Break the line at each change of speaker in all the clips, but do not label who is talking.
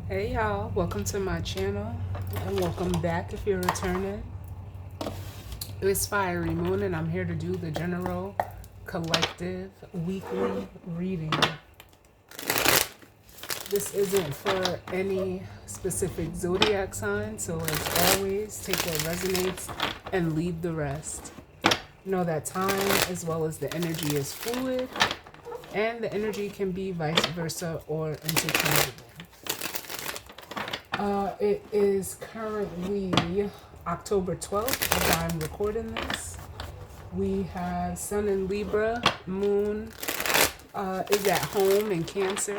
Hey y'all, welcome to my channel and welcome back if you're returning. It's Fiery Moon and I'm here to do the general collective weekly reading. This isn't for any specific zodiac sign, so as always, take what resonates and leave the rest. Know that time as well as the energy is fluid and the energy can be vice versa or interchangeable. It is currently October 12th as I'm recording this. We have Sun in Libra, Moon is at home in Cancer.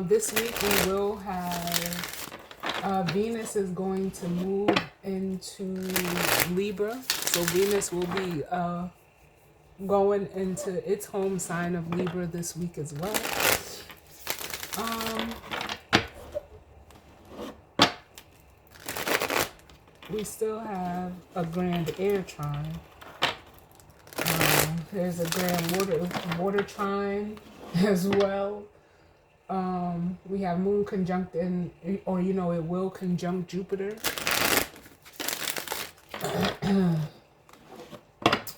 This week we will have Venus is going to move into Libra. So Venus will be going into its home sign of Libra this week as well. We still have a grand air trine. There's a grand water trine as well. We have Moon conjunct it will conjunct Jupiter.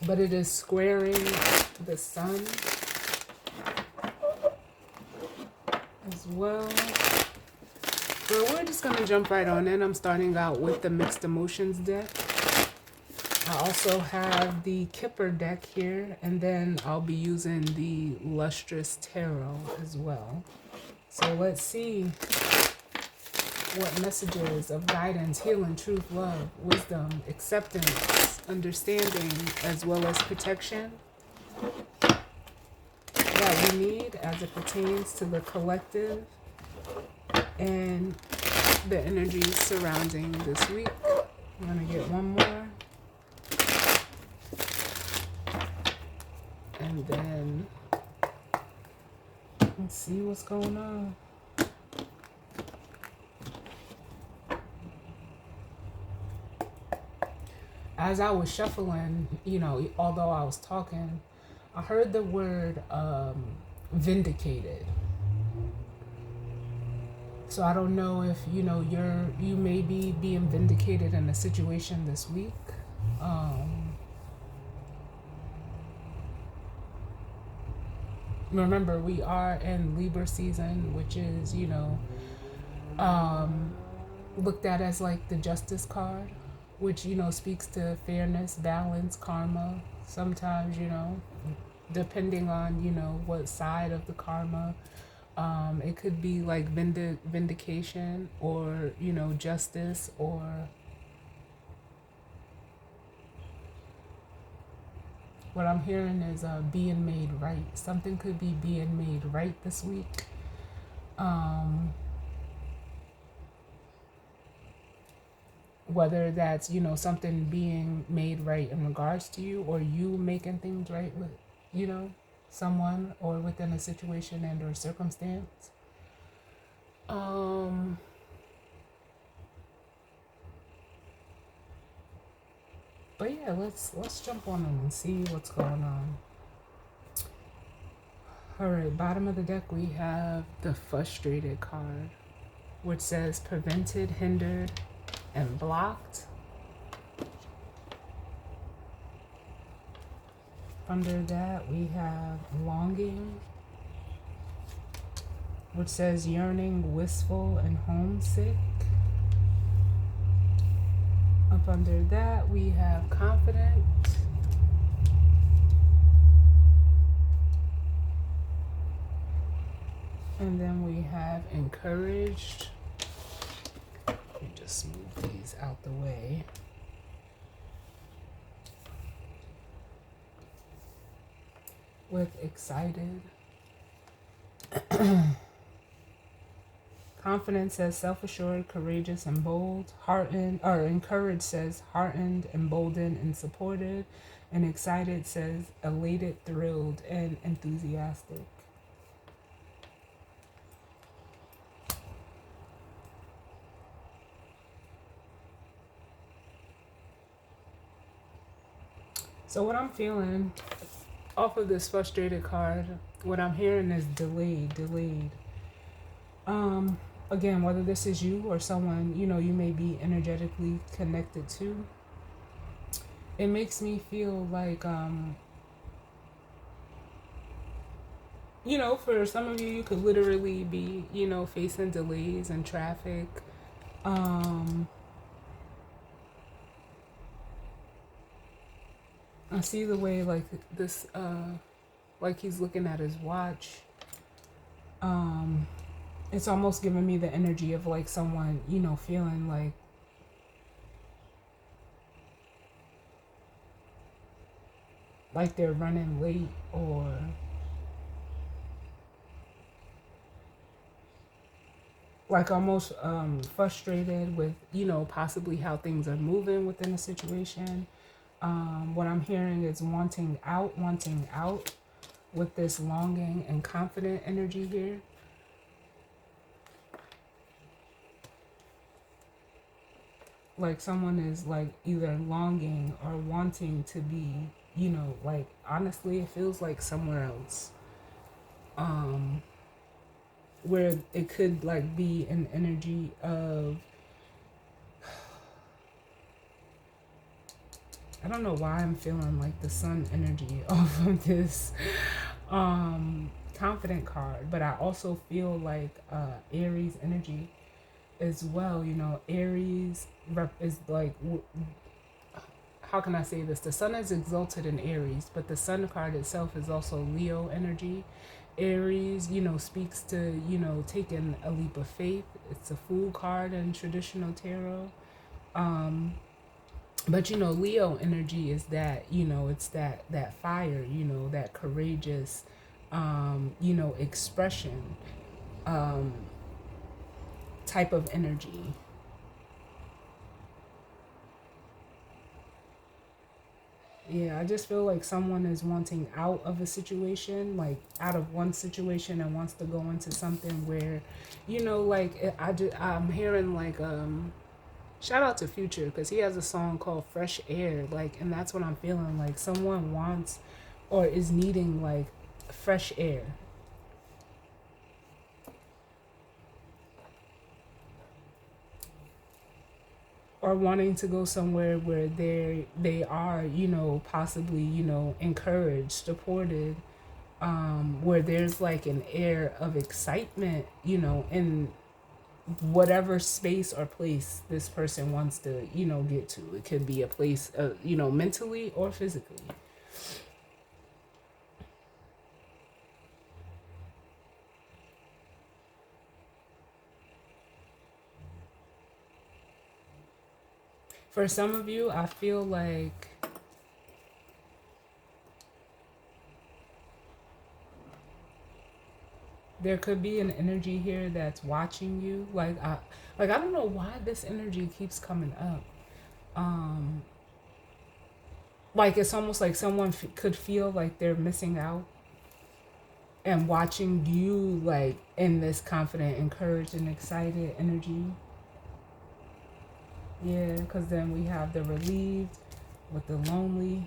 But it is squaring the Sun as well. So we're just going to jump right on in. I'm starting out with the Mixed Emotions deck. I also have the Kipper deck here, and then I'll be using the Lustrous Tarot as well. So let's see what messages of guidance, healing, truth, love, wisdom, acceptance, understanding, as well as protection that we need as it pertains to the collective and the energies surrounding this week. I'm going to get one more. And then let's see what's going on. As I was shuffling, although I was talking, I heard the word vindicated. So I don't know if you may be being vindicated in a situation this week. Remember, we are in Libra season, which is looked at as like the Justice card, which speaks to fairness, balance, karma. Sometimes depending on what side of the karma. It could be like vindication or, justice, or what I'm hearing is being made right. Something could be being made right this week. Whether that's, something being made right in regards to you, or you making things right with, someone or within a situation and or circumstance. But yeah, let's jump on in and see what's going on. All right, bottom of the deck we have the Frustrated card, which says prevented, hindered, and blocked. Under that we have Longing, which says yearning, wistful, and homesick. Up under that we have Confident. And then we have Encouraged. Let me just move these out the way. With Excited. Confident says self-assured, courageous, and bold. Encouraged says heartened, emboldened, and supported. And Excited says elated, thrilled, and enthusiastic. So what I'm feeling off of this Frustrated card, what I'm hearing is delayed. Again, whether this is you or someone, you know, you may be energetically connected to, it makes me feel like, you know, for some of you, you could literally be, you know, facing delays and traffic. Um, I see the way like this, like he's looking at his watch. Um, it's almost giving me the energy of like someone, you know, feeling like they're running late, or like almost frustrated with, you know, possibly how things are moving within the situation. What I'm hearing is wanting out with this longing and confident energy here. Like someone is like either longing or wanting to be, you know, like honestly, it feels like somewhere else. Um, where it could like be an energy of, I don't know why I'm feeling like the sun energy off of this confident card, but I also feel like Aries energy as well. You know, Aries is like, how can I say this? The sun is exalted in Aries, but the sun card itself is also Leo energy. Aries, you know, speaks to, you know, taking a leap of faith. It's a Fool card in traditional tarot. Um, but you know, Leo energy is that, you know, it's that fire, you know, that courageous, you know, expression, um, type of energy. Yeah, I just feel like someone is wanting out of a situation, like out of one situation and wants to go into something where, you know, like I'm hearing like shout out to Future because he has a song called Fresh Air, like, and that's what I'm feeling like someone wants or is needing like fresh air. Or wanting to go somewhere where they are, you know, possibly, you know, encouraged, supported, where there's like an air of excitement, you know, in whatever space or place this person wants to, you know, get to. It could be a place, you know, mentally or physically. For some of you, I feel like there could be an energy here that's watching you. Like I don't know why this energy keeps coming up. Um, like it's almost like someone could feel like they're missing out and watching you like in this confident, encouraged, and excited energy. Yeah, because then we have the relieved with the lonely.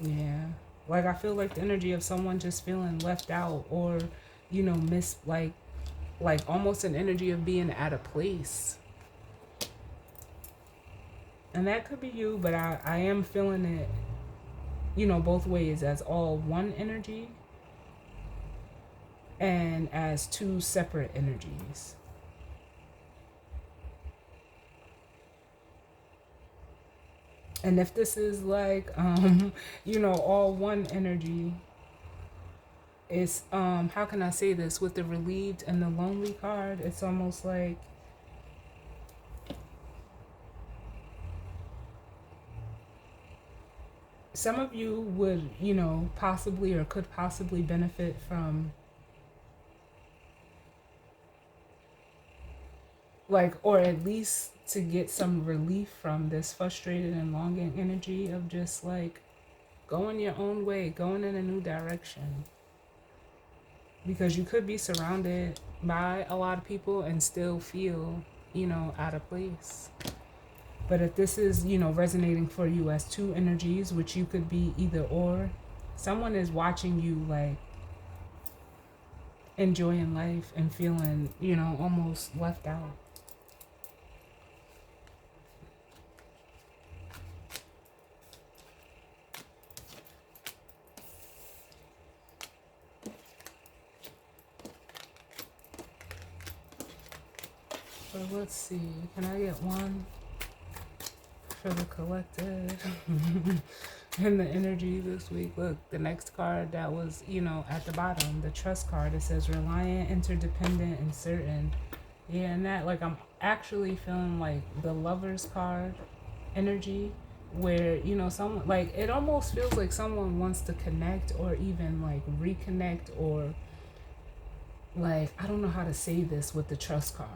Yeah. Like I feel like the energy of someone just feeling left out or, you know, miss like almost an energy of being at a place. And that could be you, but I am feeling it, you know, both ways as all one energy and as two separate energies. And if this is like, you know, all one energy, it's, how can I say this? With the relieved and the lonely card, it's almost like some of you would, you know, possibly or could possibly benefit from like, or at least to get some relief from this frustrated and longing energy of just like going your own way, going in a new direction. Because you could be surrounded by a lot of people and still feel, you know, out of place. But if this is, you know, resonating for you as two energies, which you could be either or, someone is watching you like enjoying life and feeling, almost left out. So let's see. Can I get one for the collective? And the energy this week. Look, the next card that was, at the bottom, the trust card, it says reliant, interdependent, and certain. Yeah, and that, like, I'm actually feeling like the lover's card energy, where, someone, like, it almost feels like someone wants to connect or even, like, reconnect, or, like, I don't know how to say this with the trust card.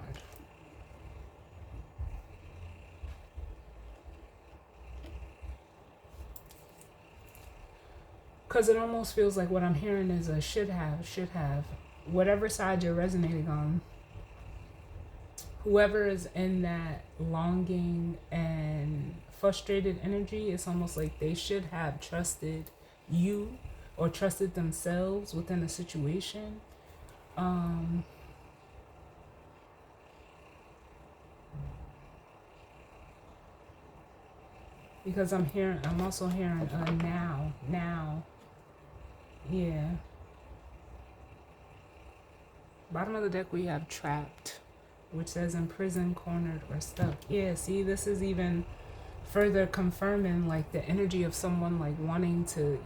Because it almost feels like what I'm hearing is a should have. Whatever side you're resonating on, whoever is in that longing and frustrated energy, it's almost like they should have trusted you or trusted themselves within a situation. Because I'm also hearing now. Yeah. Bottom of the deck, we have trapped, which says imprisoned, cornered, or stuck. Yeah, see, this is even further confirming, like, the energy of someone, like, wanting to,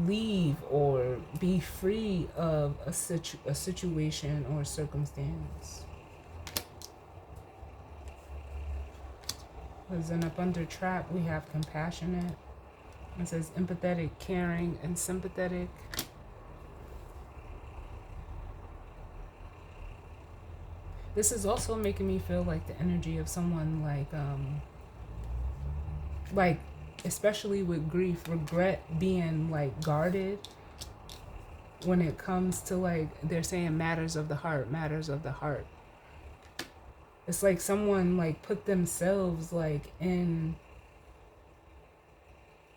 leave or be free of a situation or circumstance. Because then up under trap, we have compassionate. It says empathetic, caring, and sympathetic. This is also making me feel like the energy of someone like especially with grief, regret being like guarded when it comes to, like, they're saying matters of the heart. It's like someone like put themselves like in,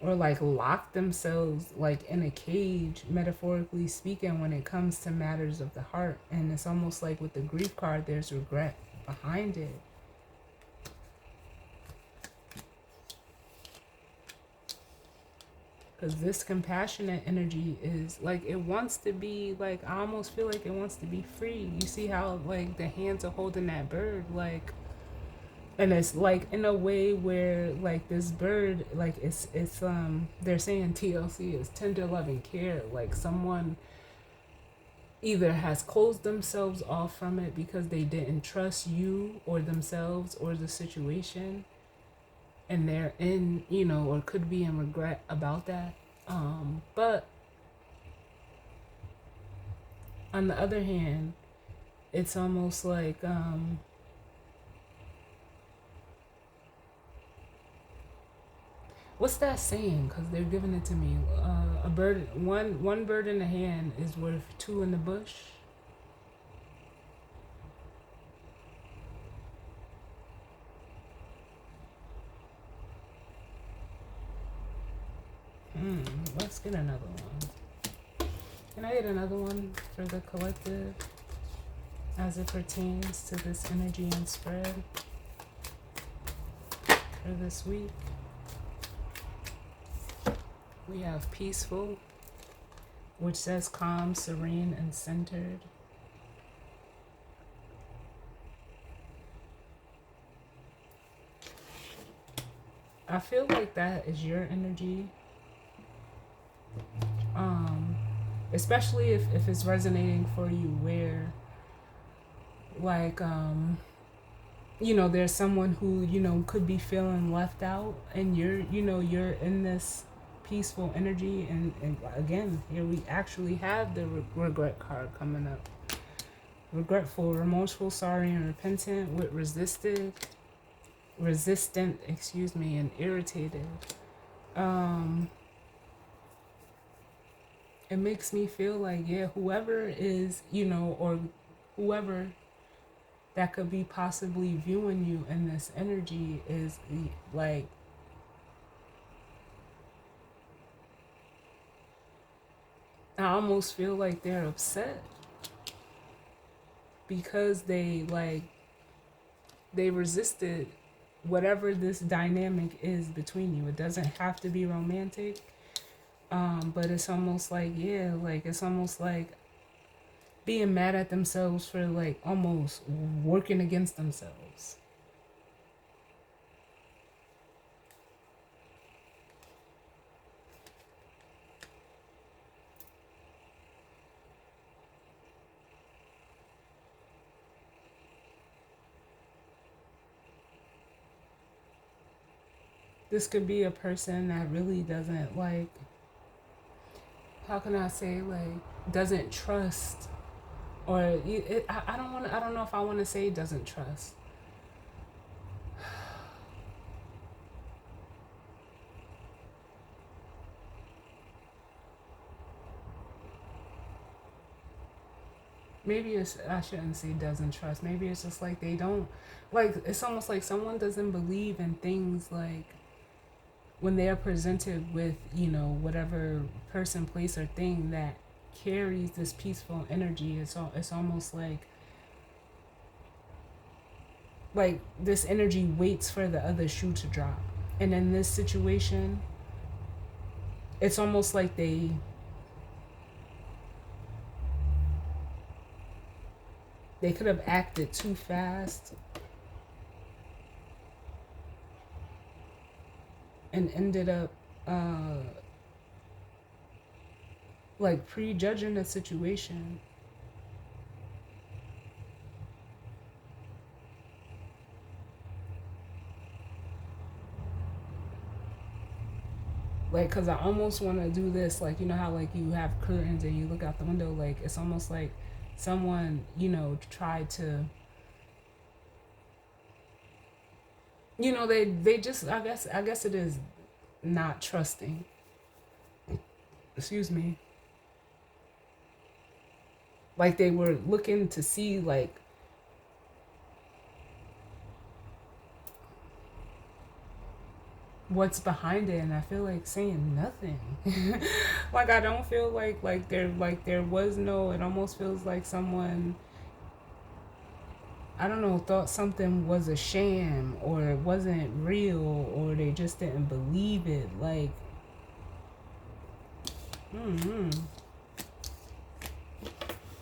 or like lock themselves like in a cage, metaphorically speaking, when it comes to matters of the heart. And it's almost like with the grief card, there's regret behind it. Because this compassionate energy is like, it wants to be like, I almost feel like it wants to be free. You see how like the hands are holding that bird, like, and it's like in a way where like this bird, like it's they're saying TLC is tender loving care. Like someone either has closed themselves off from it because they didn't trust you or themselves or the situation, and they're in, or could be in regret about that. But on the other hand, it's almost like what's that saying? Because they're giving it to me. A bird, one bird in the hand is worth two in the bush. Let's get another one. Can I get another one for the collective as it pertains to this energy and spread for this week? We have peaceful, which says calm, serene, and centered. I feel like that is your energy. Especially if it's resonating for you, where like there's someone who could be feeling left out, and you're in this peaceful energy, and again, here we actually have the regret card coming up. Regretful, remorseful, sorry, and repentant, with resistant, and irritated. It makes me feel like, yeah, whoever is, or whoever that could be possibly viewing you in this energy is like, I almost feel like they're upset because they resisted whatever this dynamic is between you. It doesn't have to be romantic. But it's almost like, yeah, like it's almost like being mad at themselves for like almost working against themselves. This could be a person that really doesn't like, how can I say, like, doesn't trust, or I don't want to, I don't know if I want to say doesn't trust. Maybe it's, I shouldn't say doesn't trust. Maybe it's just like they don't, like, it's almost like someone doesn't believe in things like when they are presented with, whatever person, place, or thing that carries this peaceful energy. It's almost like this energy waits for the other shoe to drop. And in this situation, it's almost like they could have acted too fast and ended up like prejudging the situation. Like, because I almost want to do this, like, you know how like you have curtains and you look out the window, like it's almost like someone, tried to, they just, I guess it is not trusting. Excuse me. Like they were looking to see like what's behind it, and I feel like saying nothing. Like I don't feel like there was no, it almost feels like someone, I don't know, thought something was a sham or it wasn't real or they just didn't believe it. Like, mm-hmm.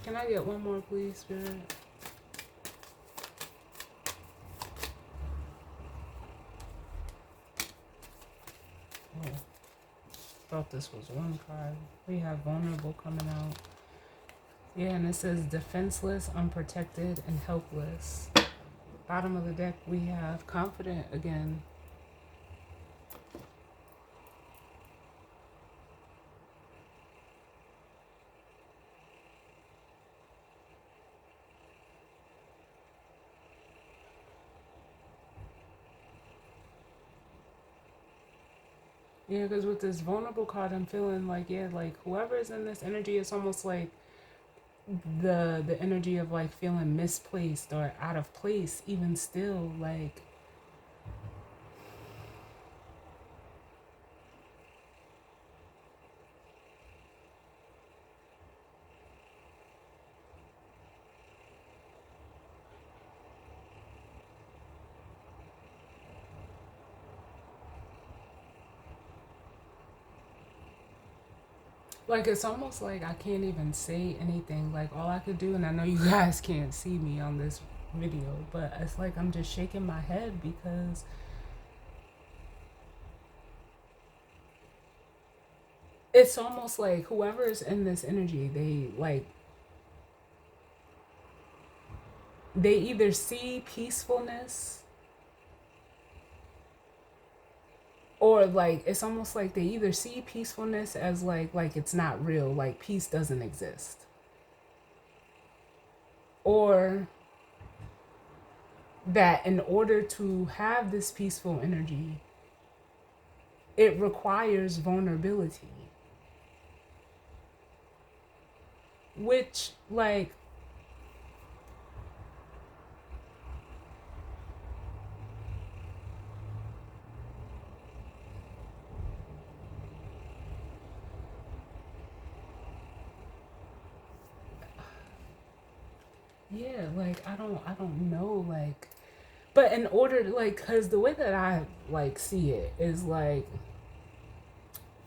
Can I get one more, please, Spirit? Oh, thought this was one card. We have vulnerable coming out. Yeah, and it says defenseless, unprotected, and helpless. Bottom of the deck, we have confident again. Yeah, because with this vulnerable card, I'm feeling like, yeah, like whoever's in this energy, it's almost like the energy of like feeling misplaced or out of place, even still, like it's almost like I can't even say anything. Like all I could do, and I know you guys can't see me on this video, but it's like I'm just shaking my head because it's almost like whoever's in this energy, they either see peacefulness, or like it's almost like they either see peacefulness as like it's not real, like peace doesn't exist, or that in order to have this peaceful energy, it requires vulnerability, which like Yeah, like I don't know, like, but in order to, like, cause the way that I like see it is like,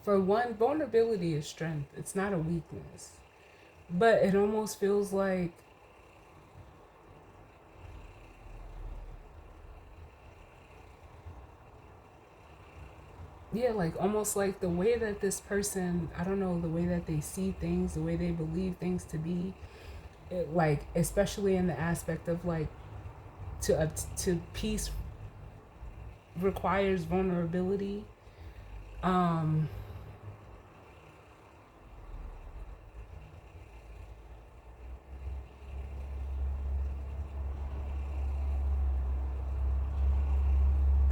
for one, vulnerability is strength. It's not a weakness. But it almost feels like, yeah, like almost like the way that this person, I don't know, the way that they see things, the way they believe things to be, it, like especially in the aspect of like, to peace requires vulnerability. Um,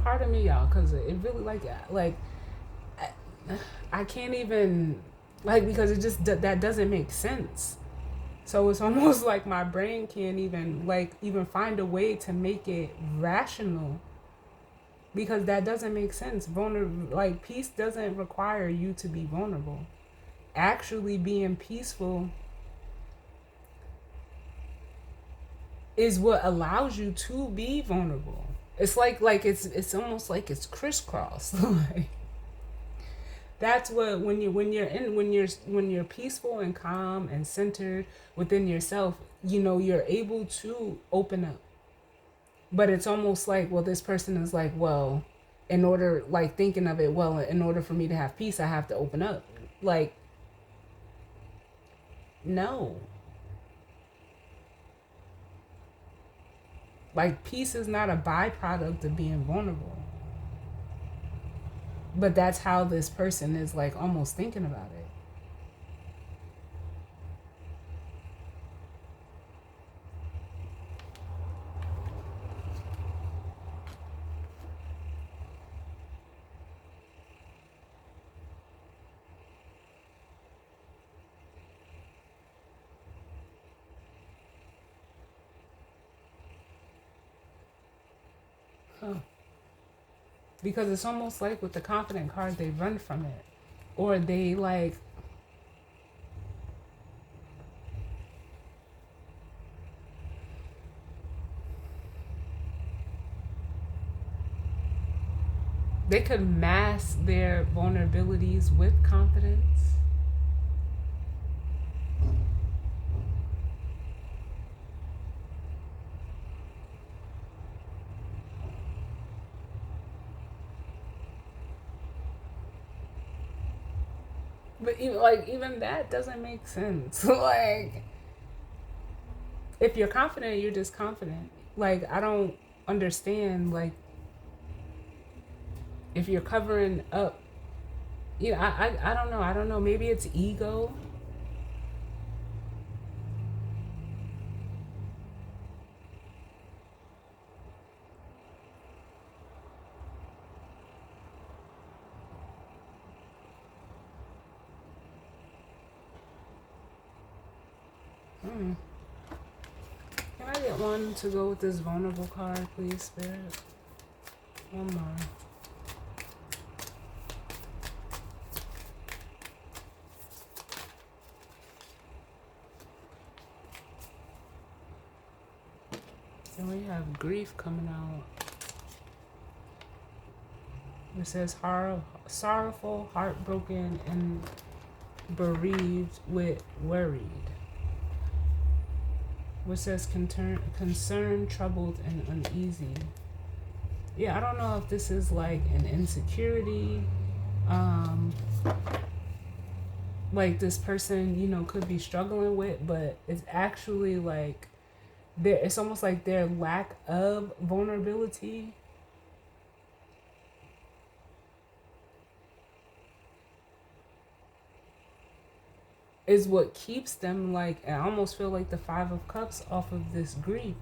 Pardon me, y'all, because it really like I, I can't even, like, because it just that doesn't make sense. So it's almost like my brain can't even like even find a way to make it rational, because that doesn't make sense. Like peace doesn't require you to be vulnerable. Actually being peaceful is what allows you to be vulnerable. It's like it's almost like it's crisscross. Like that's what, when you're peaceful and calm and centered within yourself, you're able to open up. But it's almost like, well, this person is like, well, in order, like thinking of it, well, in order for me to have peace, I have to open up. Like, no. Like, peace is not a byproduct of being vulnerable. But that's how this person is like almost thinking about it. Huh. Because it's almost like with the confident card, they run from it. Or they like, they could mask their vulnerabilities with confidence. But even that doesn't make sense. Like, if you're confident, you're just confident. Like, I don't understand, like, if you're covering up, I don't know. I don't know. Maybe it's ego. Hmm. Can I get one to go with this vulnerable card, please, Spirit? One more. And we have grief coming out. It says sorrowful, heartbroken, and bereaved with worried. Which says concerned, troubled, and uneasy. Yeah, I don't know if this is like an insecurity, um, like this person, could be struggling with, but it's actually like it's almost like their lack of vulnerability is what keeps them, like, I almost feel like the Five of Cups off of this grief.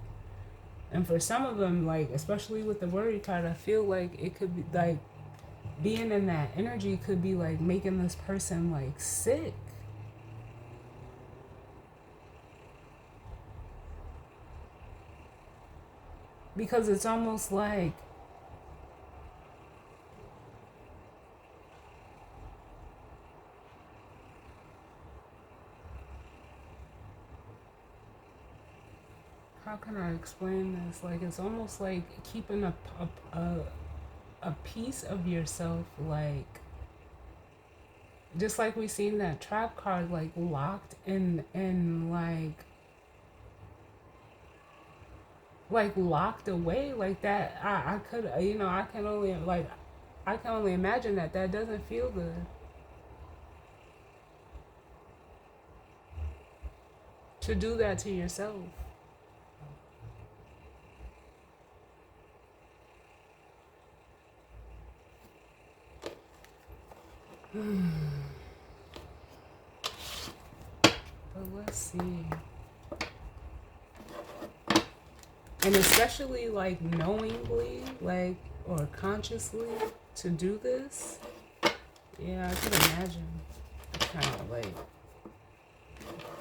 And for some of them, like, especially with the worry card, I feel like it could be like being in that energy could be like making this person like sick. Because it's almost like, how can I explain this? Like, it's almost like keeping a piece of yourself, like, just like we seen that trap card, like locked in like locked away like that. I could, I can only imagine that that doesn't feel good. To do that to yourself. But let's see. And especially like knowingly, like, or consciously to do this. Yeah, I can imagine. Kind of like,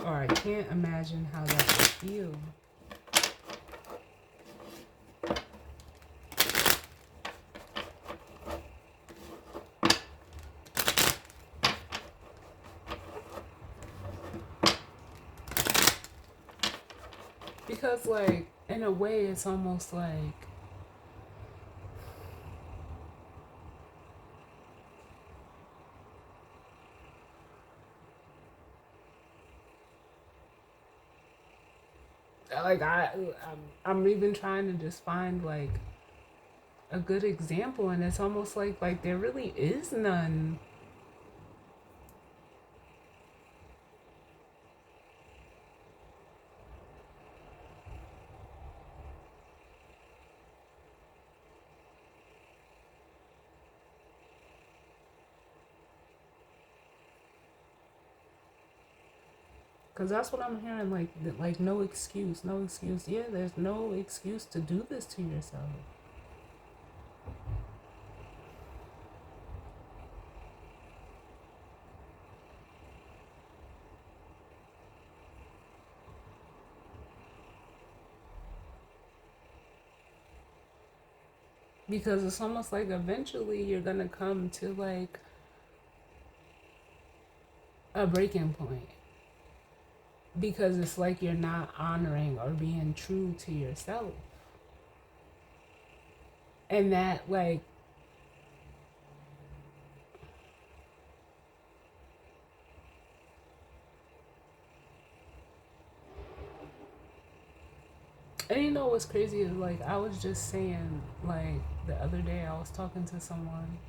or I can't imagine how that would feel. Because, like, in a way, it's almost like I'm even trying to just find like a good example, and it's almost like there really is none. Cause that's what I'm hearing, like no excuse, no excuse. Yeah, there's no excuse to do this to yourself. Because it's almost like eventually you're gonna come to like a breaking point. Because it's like you're not honoring or being true to yourself. And that, like, and you know what's crazy is like I was just saying, like, the other day I was talking to someone,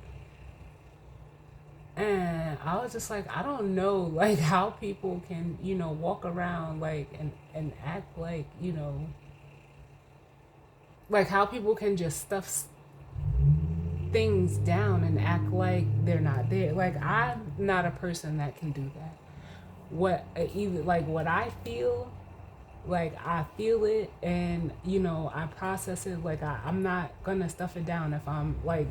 and I was just like, I don't know, like, how people can, walk around like and act like, like how people can just stuff things down and act like they're not there. Like, I'm not a person that can do that. What even like what I feel, like I feel it, and I process it. Like, I'm not gonna stuff it down. If I'm like,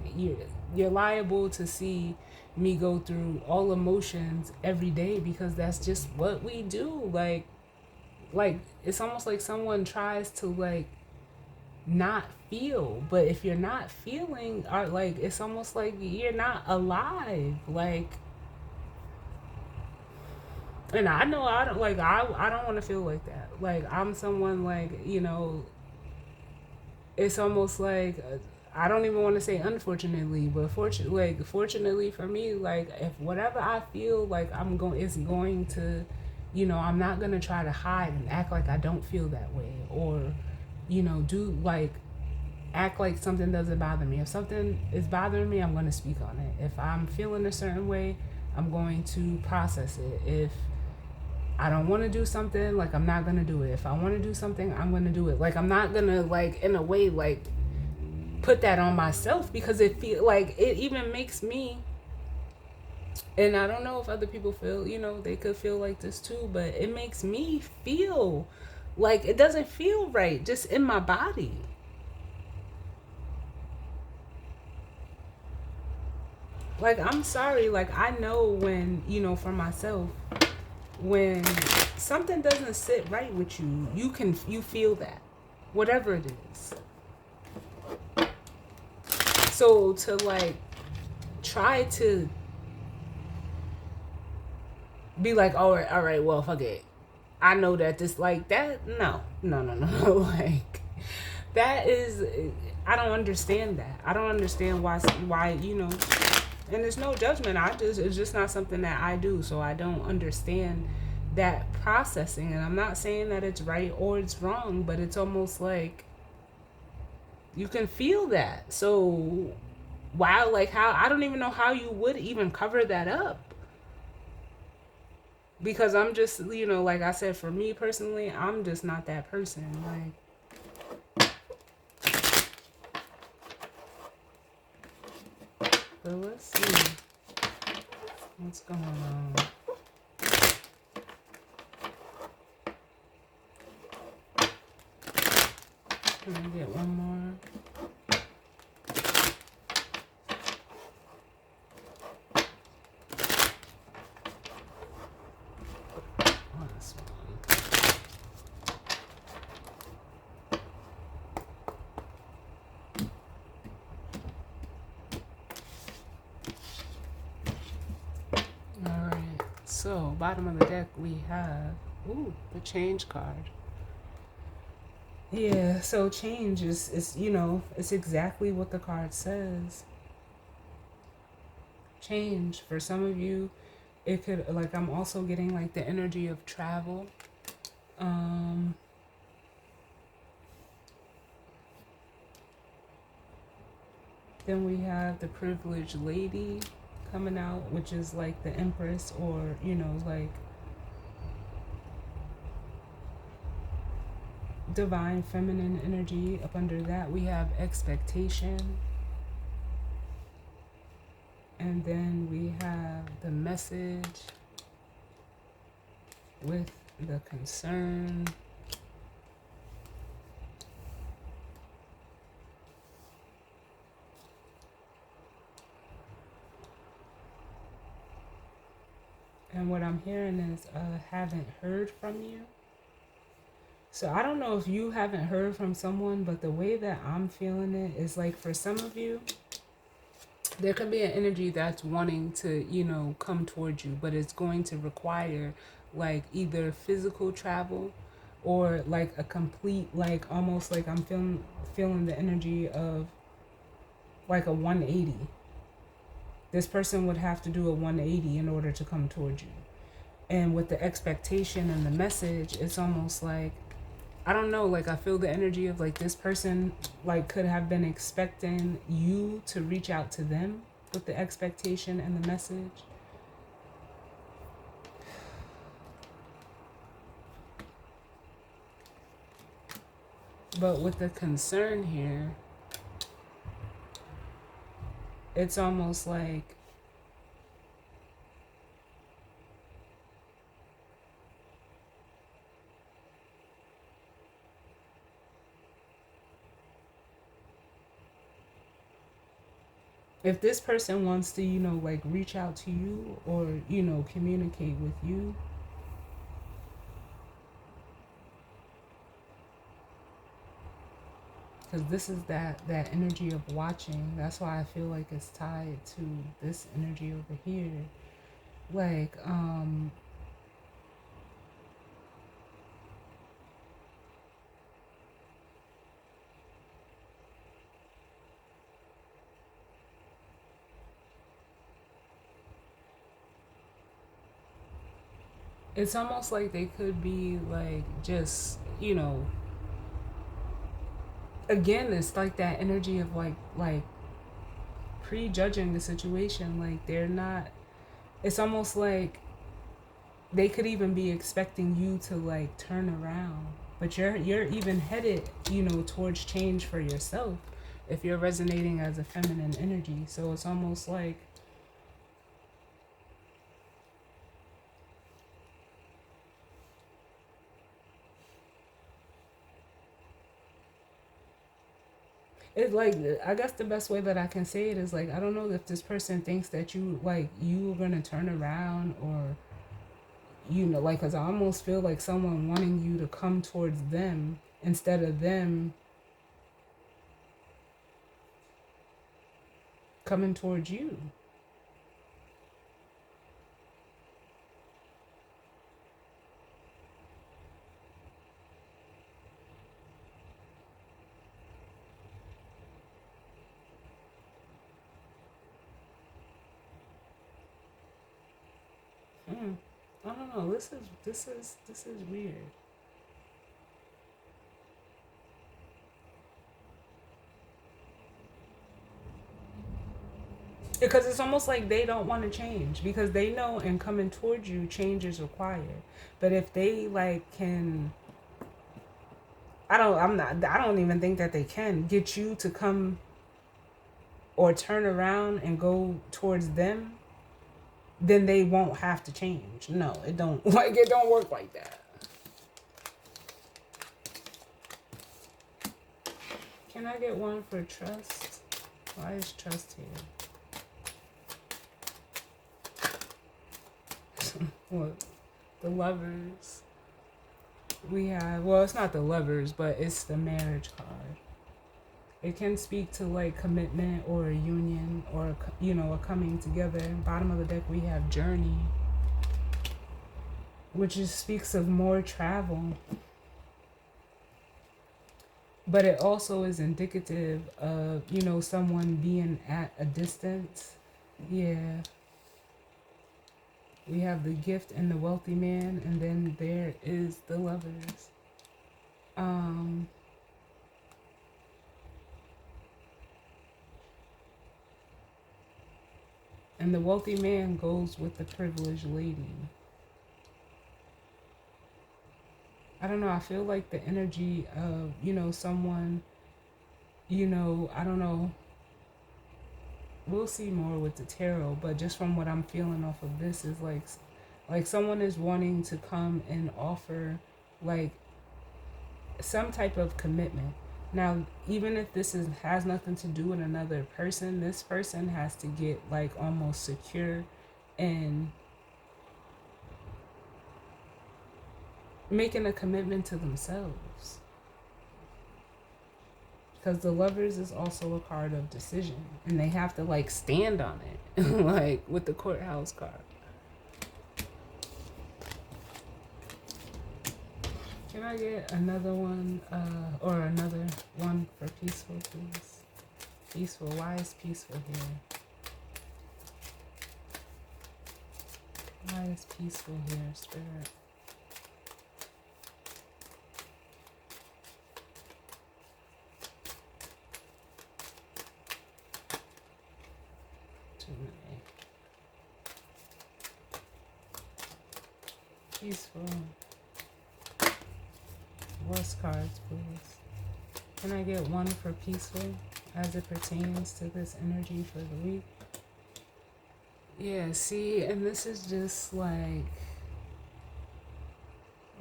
you're liable to see me go through all emotions every day, because that's just what we do. Like it's almost like someone tries to like not feel, but if you're not feeling, or like, it's almost like you're not alive. Like, and I know I don't like I don't want to feel like that. Like, I'm someone, like, it's almost like, I don't even want to say unfortunately, but fortunately for me, like, if whatever I feel, like, it's going to, I'm not gonna try to hide and act like I don't feel that way, or do like act like something doesn't bother me. If something is bothering me, I'm going to speak on it. If I'm feeling a certain way, I'm going to process it. If I don't want to do something, like, I'm not going to do it. If I want to do something, I'm going to do it. Like, I'm not going to, like, in a way, like, put that on myself, because it feel like it even makes me, and I don't know if other people feel, they could feel like this too, but it makes me feel like it doesn't feel right just in my body. Like, I'm sorry, like, I know when, for myself, when something doesn't sit right with you, you feel that, whatever it is. So to like try to be like, all right, well, fuck it, I know that this like that. No, no, no, no. Like that is, I don't understand that. I don't understand why And there's no judgment. It's just not something that I do, so I don't understand that processing. And I'm not saying that it's right or it's wrong, but it's almost like you can feel that. So wow, like how I don't even know how you would even cover that up. Because I'm just, like I said, for me personally, I'm just not that person. Like, but let's see what's going on. Can I get one more? Oh, this one. All right. So bottom of the deck we have the change card. Yeah. So change is it's exactly what the card says. Change for some of you, it could like I'm also getting like the energy of travel. Um, Then we have the privileged lady coming out, which is like the empress, or like divine feminine energy. Up under that, we have expectation. And then we have the message with the concern. And what I'm hearing is haven't heard from you. So I don't know if you haven't heard from someone, but the way that I'm feeling it is like for some of you, there could be an energy that's wanting to, come towards you, but it's going to require like either physical travel or like a complete, like almost like I'm feeling the energy of like a 180. This person would have to do a 180 in order to come towards you. And with the expectation and the message, it's almost like, I don't know, like I feel the energy of like this person like could have been expecting you to reach out to them with the expectation and the message. But with the concern here, it's almost like if this person wants to, like reach out to you or, communicate with you, because this is that energy of watching. That's why I feel like it's tied to this energy over here. Like, it's almost like they could be like just, again, it's like that energy of like prejudging the situation. Like they're not, it's almost like they could even be expecting you to like turn around, but you're even headed, towards change for yourself if you're resonating as a feminine energy. So it's almost like it's like, I guess the best way that I can say it is like, I don't know if this person thinks that you are gonna turn around, or like, because I almost feel like someone wanting you to come towards them instead of them coming towards you. I don't know. This is weird. Because it's almost like they don't want to change because they know in coming towards you change is required. But if they like can I don't even think that they can get you to come or turn around and go towards them, then they won't have to change. No, it don't like it don't work like that. Can I get one for trust? Why is trust here? What? The lovers. We have, well, it's not the lovers, but it's the marriage card. It can speak to like commitment or a union or, a coming together. Bottom of the deck, we have journey, which just speaks of more travel. But it also is indicative of, someone being at a distance. Yeah. We have the gift and the wealthy man, and then there is the lovers. Um, and the wealthy man goes with the privileged lady. I don't know, I feel like the energy of, someone, I don't know, we'll see more with the tarot, but just from what I'm feeling off of this is like someone is wanting to come and offer like some type of commitment. Now, even if has nothing to do with another person, this person has to get like almost secure and making a commitment to themselves. Because the lovers is also a card of decision, and they have to like stand on it, like with the courthouse card. Can I get another one, or another one for peaceful, please? Peaceful. Why is peaceful here? Why is peaceful here, Spirit? Too many. Peaceful. Worst cards, please. Can I get one for peaceful as it pertains to this energy for the week? Yeah, see, and this is just like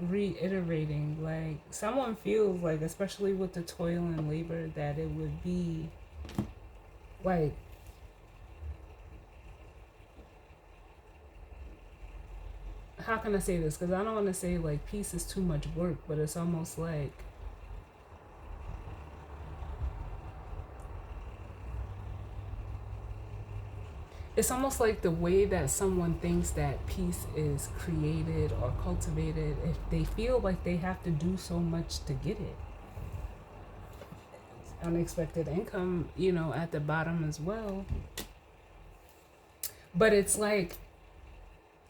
reiterating, like someone feels like, especially with the toil and labor, that it would be like how can I say this? Because I don't want to say like peace is too much work, but it's almost like the way that someone thinks that peace is created or cultivated, if they feel like they have to do so much to get it. Unexpected income, at the bottom as well. But it's like,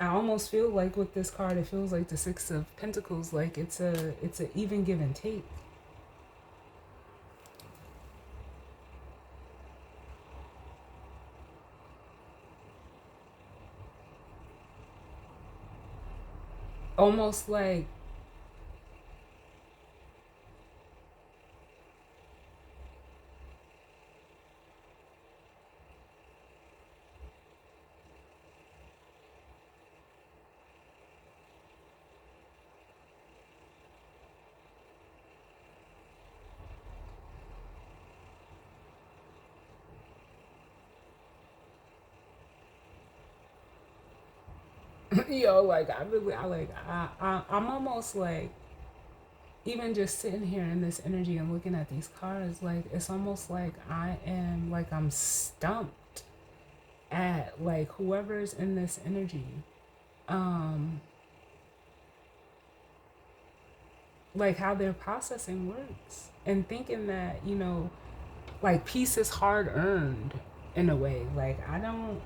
I almost feel like with this card, it feels like the Six of Pentacles, like it's a even give and take. Almost like like I'm almost like, even just sitting here in this energy and looking at these cards, like it's almost like I'm stumped at like whoever's in this energy, like how their processing works, and thinking that like peace is hard earned in a way. Like I don't.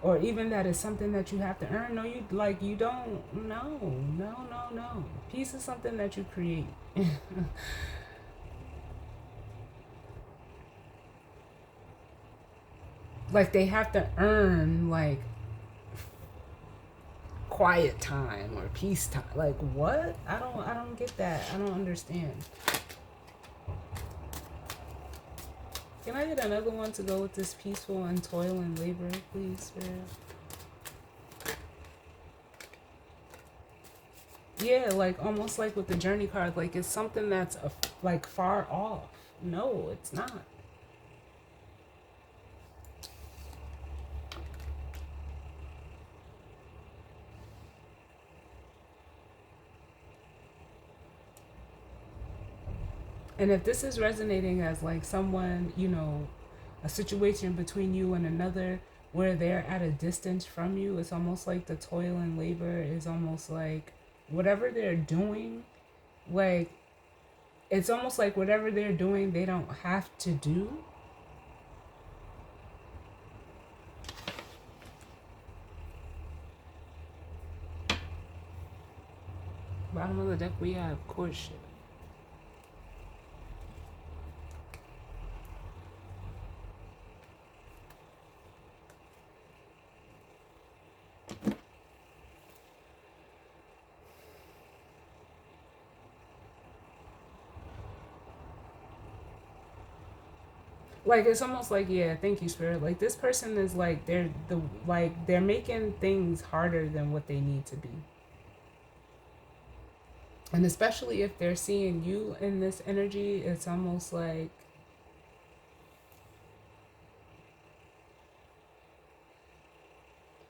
or even that is something that you have to earn. No, you like you don't. No, no, no, no. Peace is something that you create. Like they have to earn like quiet time or peace time. Like what? I don't get that. I don't understand. Can I get another one to go with this peaceful and toil and labor, please, Spirit? Yeah, like almost like with the journey card, like it's something that's like far off. No, it's not. And if this is resonating as like someone, a situation between you and another where they're at a distance from you, it's almost like the toil and labor is almost like whatever they're doing, like it's almost like whatever they're doing, they don't have to do. Bottom of the deck, we have courtship. Like it's almost like, yeah, thank you, Spirit. Like this person is like they're making things harder than what they need to be. And especially if they're seeing you in this energy, it's almost like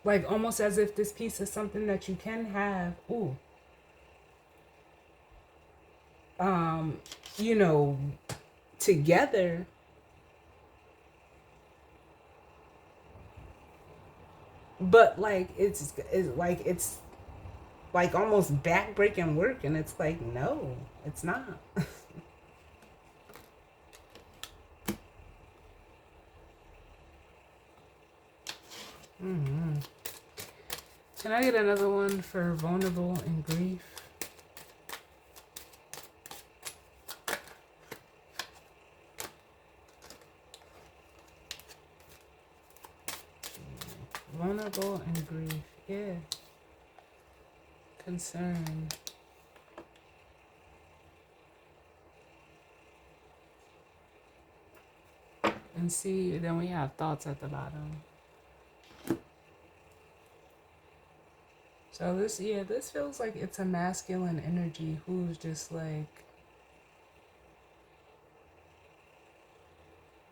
almost as if this piece is something that you can have, um, you know, together. But like it's like almost backbreaking work, and it's like no, it's not. Hmm. Can I get another one for vulnerable and grief? Vulnerable and grief. Yeah. Concern. And see, then we have thoughts at the bottom. So this feels like it's a masculine energy who's just like,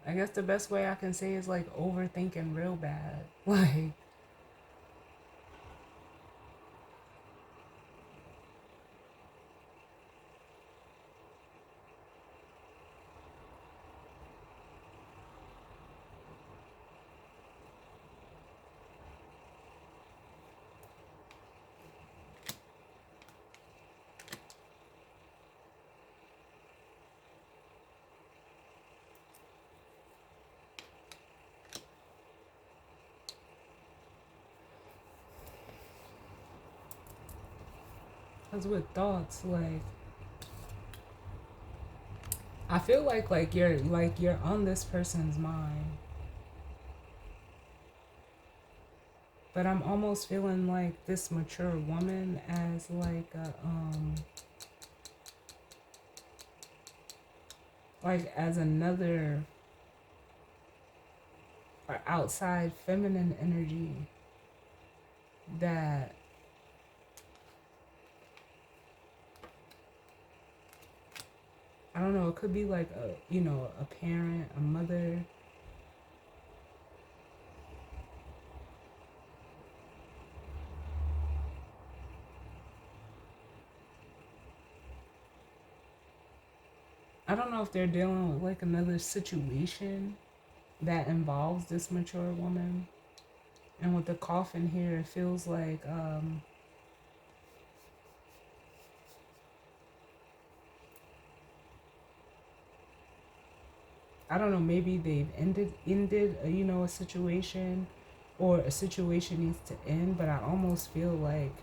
I guess the best way I can say is like overthinking real bad. Like, cause with thoughts, like, I feel like you're on this person's mind. But I'm almost feeling like this mature woman as like as another or outside feminine energy that I don't know, it could be like a parent, a mother. I don't know if they're dealing with like another situation that involves this mature woman. And with the coffin here, it feels like I don't know, maybe they've ended a situation, or a situation needs to end, but I almost feel like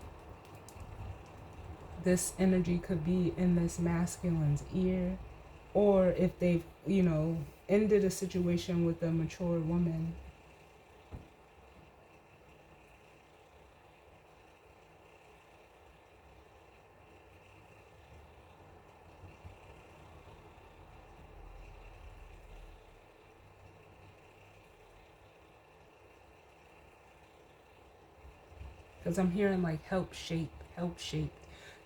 this energy could be in this masculine's ear, or if they've, ended a situation with a mature woman. Because I'm hearing like help shape, help shape.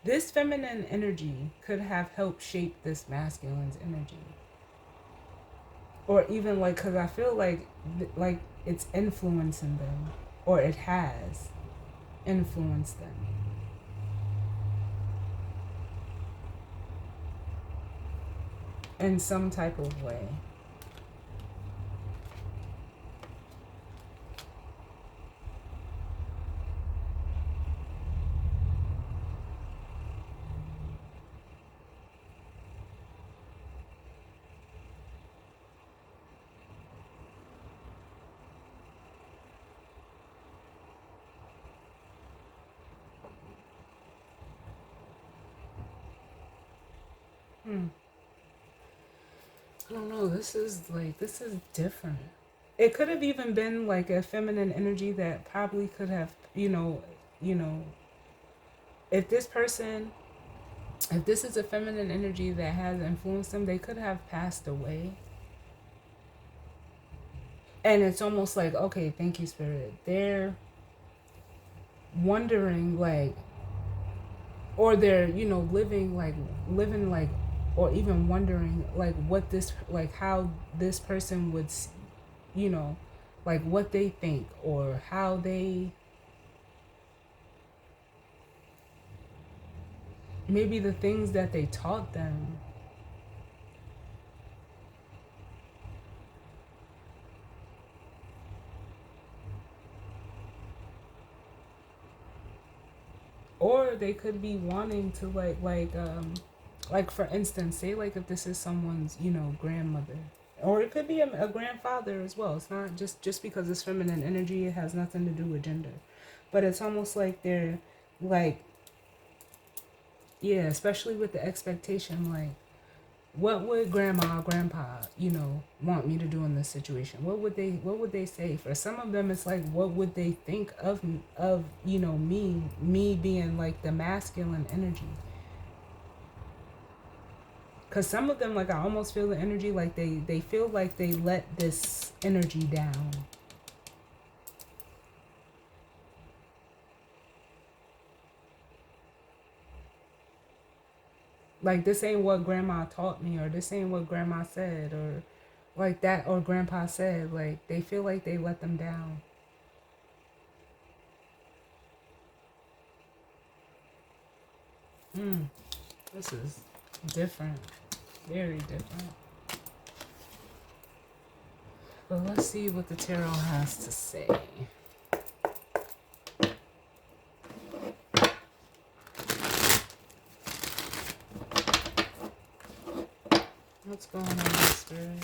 This feminine energy could have helped shape this masculine's energy. Or even like, because I feel like it's influencing them, or it has influenced them in some type of way. I don't know. This is different. It could have even been like a feminine energy that probably could have, if this person, if this is a feminine energy that has influenced them, they could have passed away. And it's almost like, okay, thank you, Spirit. They're wondering, like, or they're, living like, or even wondering, like, what this, like, how this person would, like, what they think, or how they, maybe the things that they taught them. Or they could be wanting to like for instance, say like if this is someone's, grandmother, or it could be a grandfather as well. It's not just because it's feminine energy, it has nothing to do with gender. But it's almost like they're like, yeah, especially with the expectation, like, what would grandma or grandpa, want me to do in this situation? What would they say? For some of them, it's like, what would they think of me being like the masculine energy? Because some of them, like, I almost feel the energy like they feel like they let this energy down. Like, this ain't what grandma taught me, or this ain't what grandma said, or like that, or grandpa said. Like, they feel like they let them down. This is different. Very different. But let's see what the tarot has to say. What's going on, Spirit?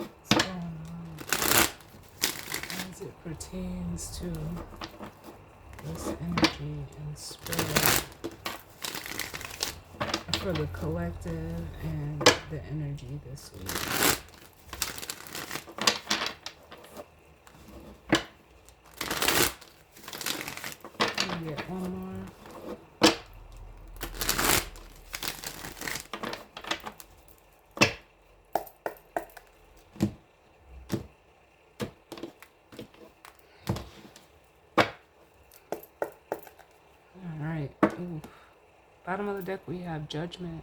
What's going on as it pertains to this energy and spirit for the collective and the energy this week? Let me get one more. All right. Ooh. Bottom of the deck, we have Judgment.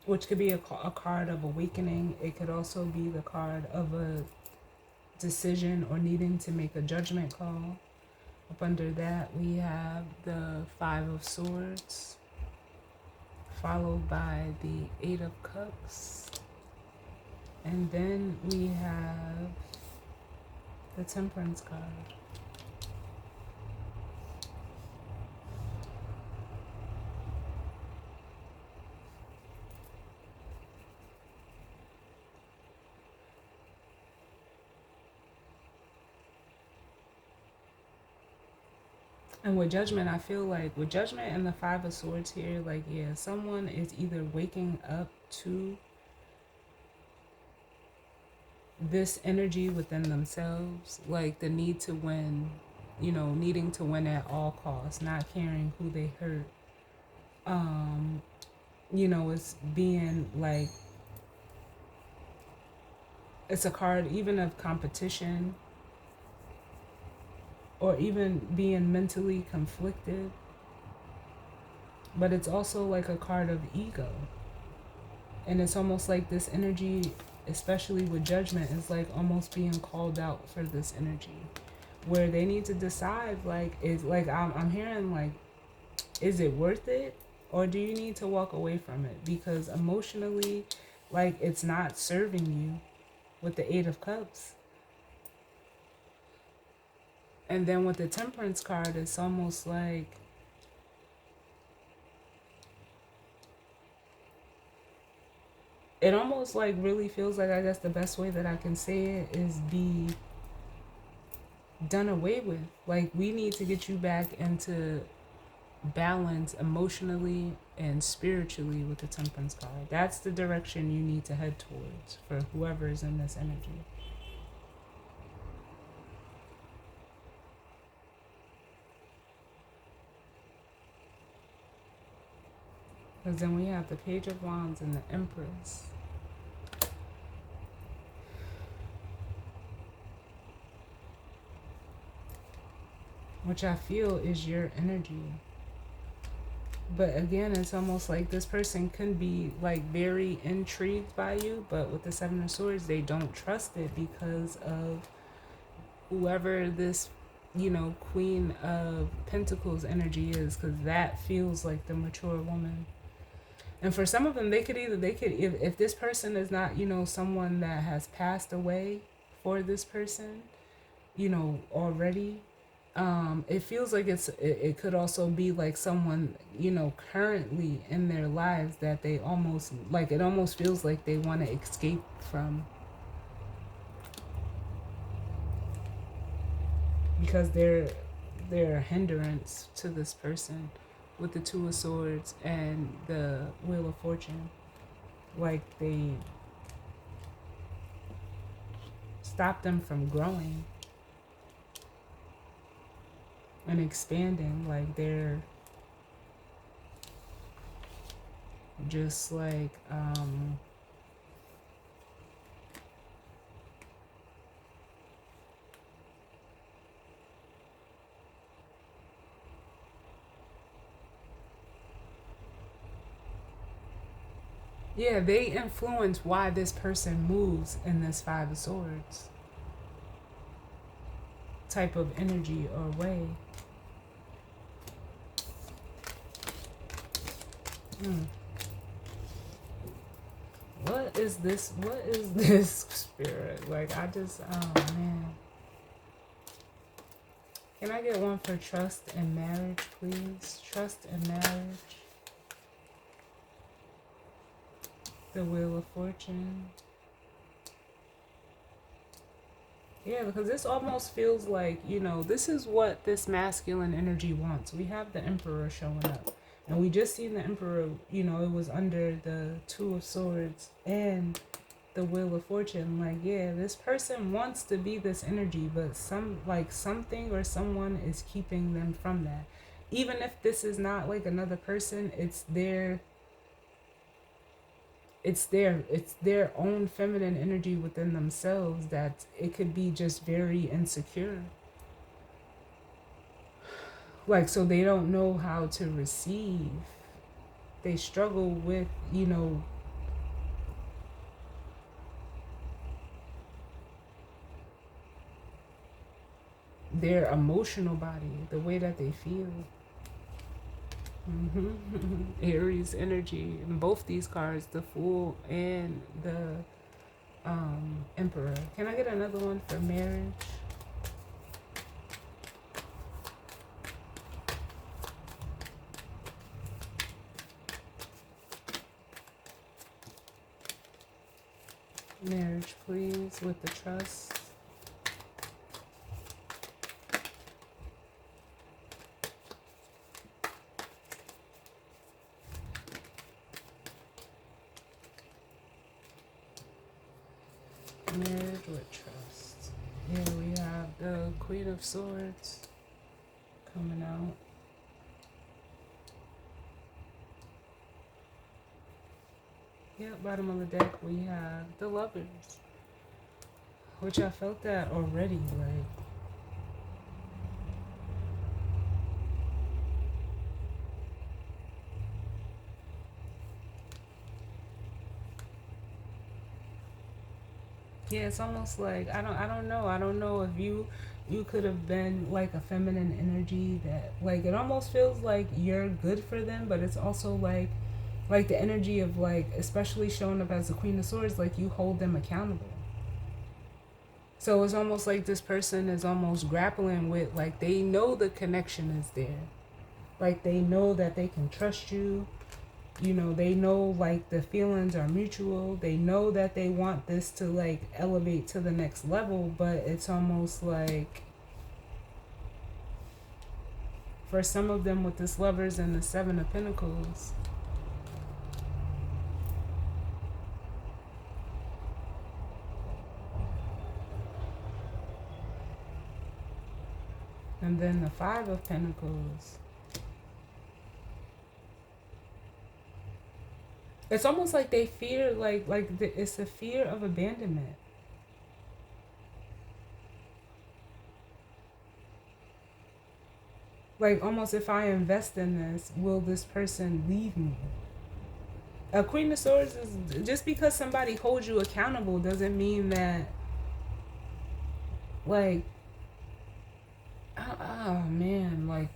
which could be a card of awakening. It could also be the card of a decision or needing to make a judgment call. Up under that, we have the Five of Swords, followed by the Eight of Cups. And then we have the Temperance card. And with Judgment, I feel like with Judgment and the Five of Swords here, like, yeah, someone is either waking up to this energy within themselves, like the need to win, you know, needing to win at all costs, not caring who they hurt. You know, it's being like, it's a card even of competition, or even being mentally conflicted, but it's also like a card of ego. And it's almost like this energy, especially with Judgment, is like almost being called out for this energy, where they need to decide, like, is like, I'm hearing like, is it worth it, or do you need to walk away from it? Because emotionally, like, it's not serving you with the Eight of Cups. And then with the Temperance card, it's almost like, it almost like really feels like, I guess the best way that I can say it is be done away with. Like, we need to get you back into balance emotionally and spiritually with the Temperance card. That's the direction you need to head towards for whoever is in this energy. Because then we have the Page of Wands and the Empress. Which I feel is your energy. But again, it's almost like this person can be like very intrigued by you, but with the Seven of Swords, they don't trust it because of whoever this, you know, Queen of Pentacles energy is, because that feels like the mature woman. And for some of them, if this person is not, you know, someone that has passed away for this person, you know, already, it feels like it could also be like someone, you know, currently in their lives that they almost, like, it almost feels like they want to escape from, because they're a hindrance to this person with the Two of Swords and the Wheel of Fortune. Like, they stop them from growing and expanding. Like, they're just like, yeah, they influence why this person moves in this Five of Swords type of energy or way. What is this? What is this, Spirit? Like, I just, oh man. Can I get one for trust and marriage, please? Trust and marriage. The Wheel of Fortune. Yeah, because this almost feels like, you know, this is what this masculine energy wants. We have the Emperor showing up. And we just seen the Emperor, you know, it was under the Two of Swords and the Wheel of Fortune. Like, yeah, this person wants to be this energy, but something or someone is keeping them from that. Even if this is not like another person, it's their own feminine energy within themselves, that it could be just very insecure. Like, so they don't know how to receive. They struggle with, you know, their emotional body, the way that they feel. Aries energy in both these cards, the Fool and the Emperor. Can I get another one for marriage? Marriage, please, with the trust. Marriage with trust. Here we have the Queen of Swords coming out. Yeah, bottom of the deck we have the Lovers, which I felt that already, like. Yeah, it's almost like I don't know. I don't know if you could have been like a feminine energy that, like, it almost feels like you're good for them, but it's also like the energy of, like, especially showing up as the Queen of Swords, like you hold them accountable. So it's almost like this person is almost grappling with, like, they know the connection is there. Like, they know that they can trust you. You know, they know, like, the feelings are mutual. They know that they want this to, like, elevate to the next level, but it's almost like, for some of them with this Lovers and the Seven of Pentacles, and then the Five of Pentacles, it's almost like they fear, it's a fear of abandonment. Like, almost, if I invest in this, will this person leave me? A Queen of Swords is, just because somebody holds you accountable doesn't mean that, like, oh man, like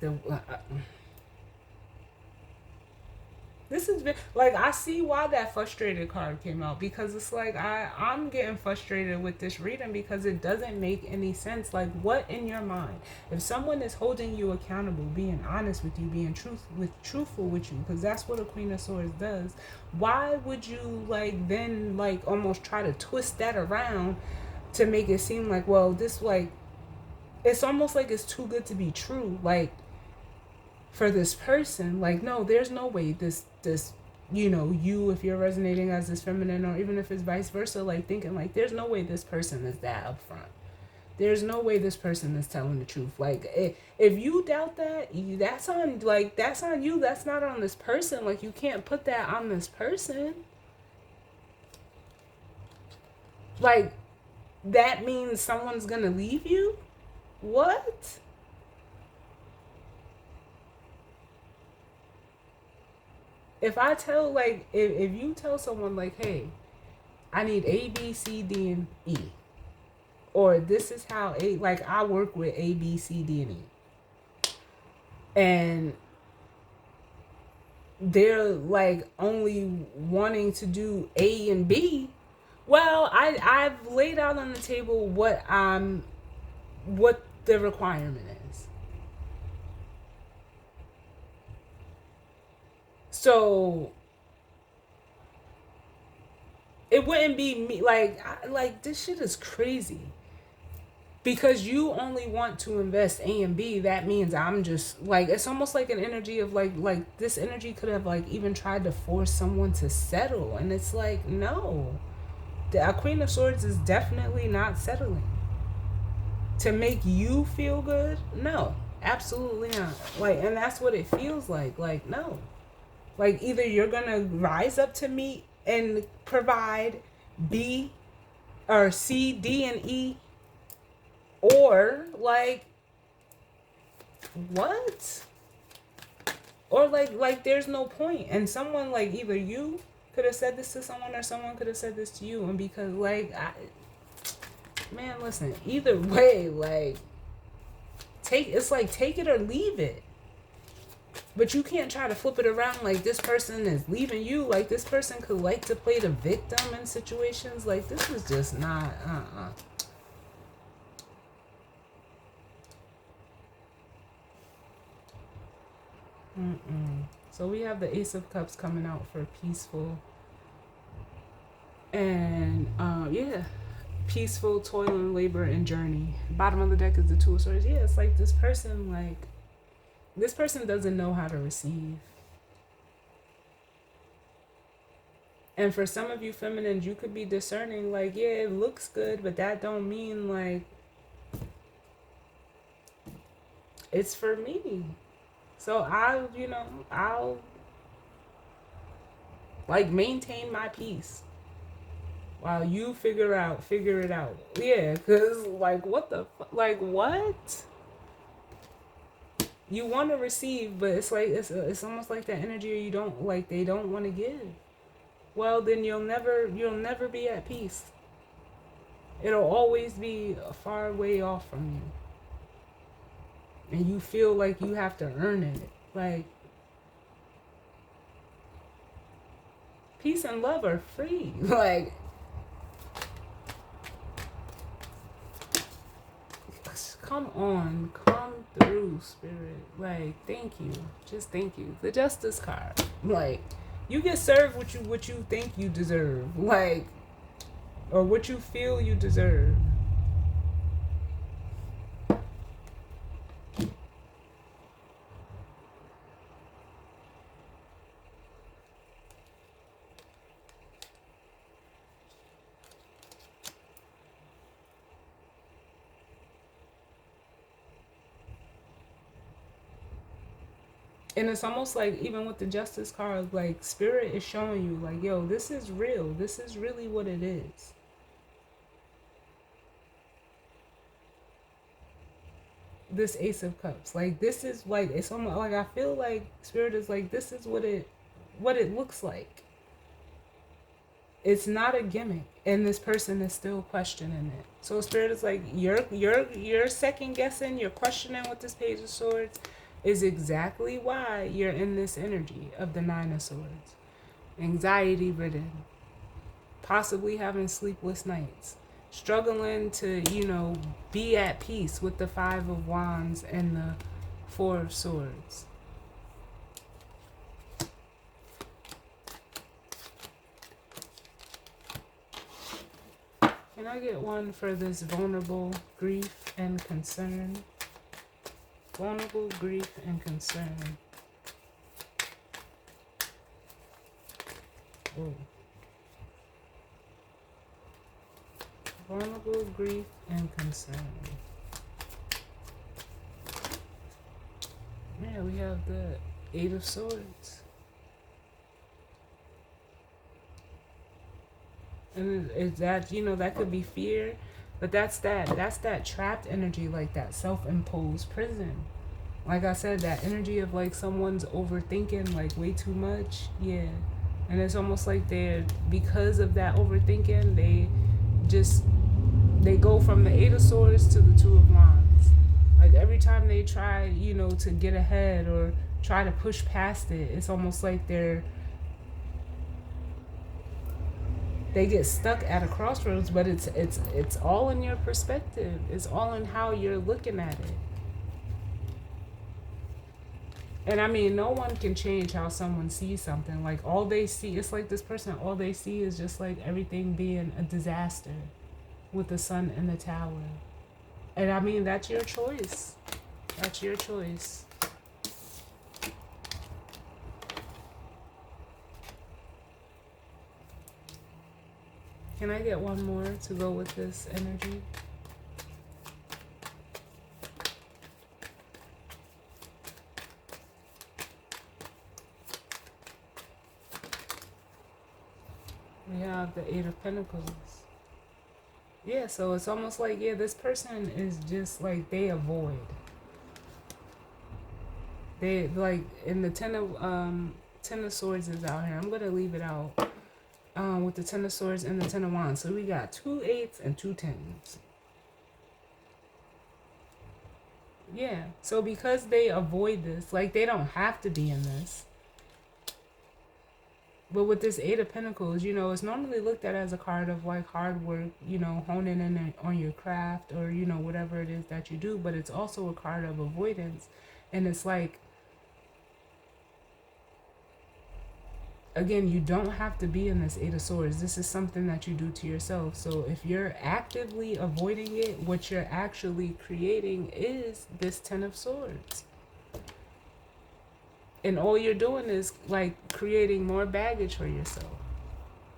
this is like, I see why that frustrated card came out, because it's like I'm getting frustrated with this reading because it doesn't make any sense. Like, what in your mind, if someone is holding you accountable, being honest with you, being truthful with you, because that's what a Queen of Swords does, why would you, like, then, like, almost try to twist that around to make it seem like, well, this, like, it's almost like it's too good to be true, like, for this person. Like, no, there's no way this you know, you, if you're resonating as this feminine, or even if it's vice versa, like, thinking like, there's no way this person is that upfront, there's no way this person is telling the truth. Like, if you doubt that, that's on, like, that's on you, that's not on this person. Like, you can't put that on this person. Like, that means someone's gonna leave you? What? If I tell, like, if you tell someone, like, hey, I need A, B, C, D, and E, or this is how like, I work with A, B, C, D, and E, and they're, like, only wanting to do A and B, well, I've laid out on the table what the requirement is. So it wouldn't be me, like, this shit is crazy. Because you only want to invest A and B, that means I'm just, like, it's almost like an energy of, like this energy could have, like, even tried to force someone to settle, and it's like, no, the Queen of Swords is definitely not settling to make you feel good. No, absolutely not. Like, and that's what it feels like. Like, no, like, either you're gonna rise up to meet and provide B or C, D, and E, or, like, what? Or, like there's no point. And someone, like, either you could have said this to someone, or someone could have said this to you, and because, like, man, listen, either way, like, it's like take it or leave it. But you can't try to flip it around like this person is leaving you. Like this person could like to play the victim in situations. Like this is just not, So we have the Ace of Cups coming out for peaceful. And yeah, peaceful toil and labor and journey. Bottom of the deck is the Two of Swords. Yeah, it's like this person doesn't know how to receive. And for some of you feminines, you could be discerning like, yeah, it looks good, but that don't mean like it's for me. So I'll like maintain my peace while you figure it out. Yeah, cause like what the like what? You want to receive, but it's like it's almost like that energy you don't like. They don't want to give. Well, then you'll never be at peace. It'll always be a far way off from you. And you feel like you have to earn it. Like, peace and love are free. Like, come on. Come through, Spirit. Like, thank you. Just thank you. The Justice card. Like, you get served what you think you deserve. Like, or what you feel you deserve. And it's almost like, even with the Justice card, like, Spirit is showing you, like, yo, this is real. This is really what it is. This Ace of Cups. Like, this is, like, it's almost, like, I feel like Spirit is like, this is what it looks like. It's not a gimmick. And this person is still questioning it. So Spirit is like, you're second guessing, you're questioning with this Page of Swords, is exactly why you're in this energy of the Nine of Swords. Anxiety ridden, possibly having sleepless nights, struggling to, be at peace with the Five of Wands and the Four of Swords. Can I get one for this vulnerable grief and concern? Vulnerable grief and concern. Ooh. Vulnerable grief and concern. Yeah, we have the Eight of Swords. And it's that, that could be fear, but that's that trapped energy, like that self-imposed prison. Like I said, that energy of like someone's overthinking like way too much. Yeah. And it's almost like because of that overthinking, they go from the Eight of Swords to the Two of Wands. Like every time they try, to get ahead or try to push past it, it's almost like they get stuck at a crossroads, but it's all in your perspective. It's all in how you're looking at it. And I mean, no one can change how someone sees something. Like all they see, it's like this person, all they see is just like everything being a disaster with the Sun and the Tower. And I mean, that's your choice. That's your choice. Can I get one more to go with this energy? We have the Eight of Pentacles. Yeah, so it's almost like, yeah, this person is just like, they avoid. They like, in the Ten of Swords is out here. I'm gonna leave it out. With the Ten of Swords and the Ten of Wands. So we got 2 8s and 2 10s. Yeah. So because they avoid this, like they don't have to be in this. But with this Eight of Pentacles, you know, it's normally looked at as a card of like hard work, you know, honing in on your craft or, you know, whatever it is that you do. But it's also a card of avoidance. And it's like, again, you don't have to be in this Eight of Swords. This is something that you do to yourself. So if you're actively avoiding it, what you're actually creating is this Ten of Swords. And all you're doing is like creating more baggage for yourself.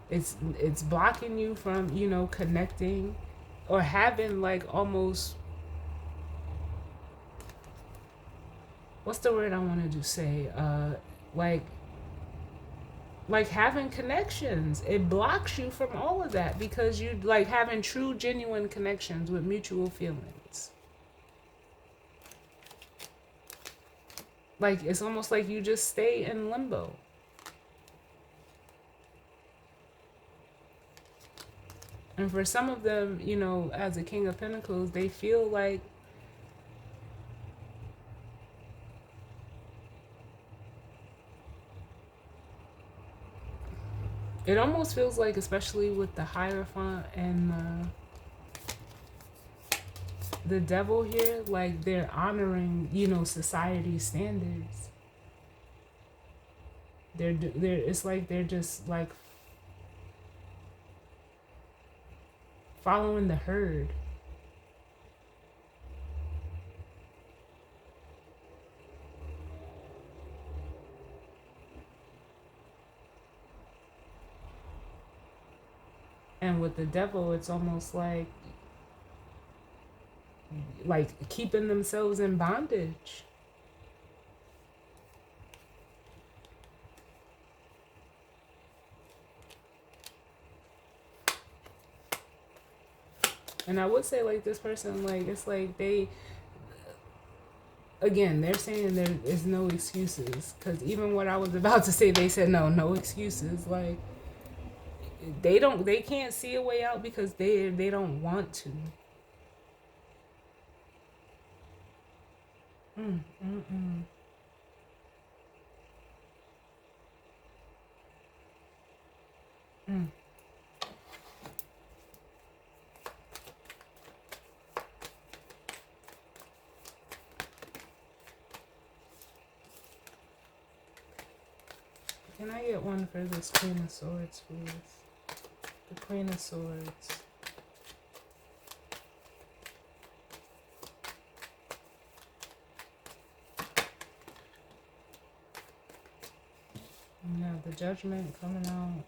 It's blocking you from, you know, connecting or having like almost, what's the word I wanted to say? Like having connections. It blocks you from all of that because you like having true genuine connections with mutual feelings. Like it's almost like you just stay in limbo. And for some of them, you know, as a King of Pentacles, they feel like it almost feels like, especially with the Hierophant and the Devil here, like they're honoring, you know, society's standards. They're it's like they're just like following the herd. And with the Devil, it's almost like keeping themselves in bondage. And I would say like this person, like it's like they, again, they're saying there is no excuses, because even what I was about to say, they said no excuses. Like they can't see a way out because they don't want to. mm, mm, mm, mm. Can I get one for this Queen of Swords, please? The Queen of Swords. Now the Judgment coming out.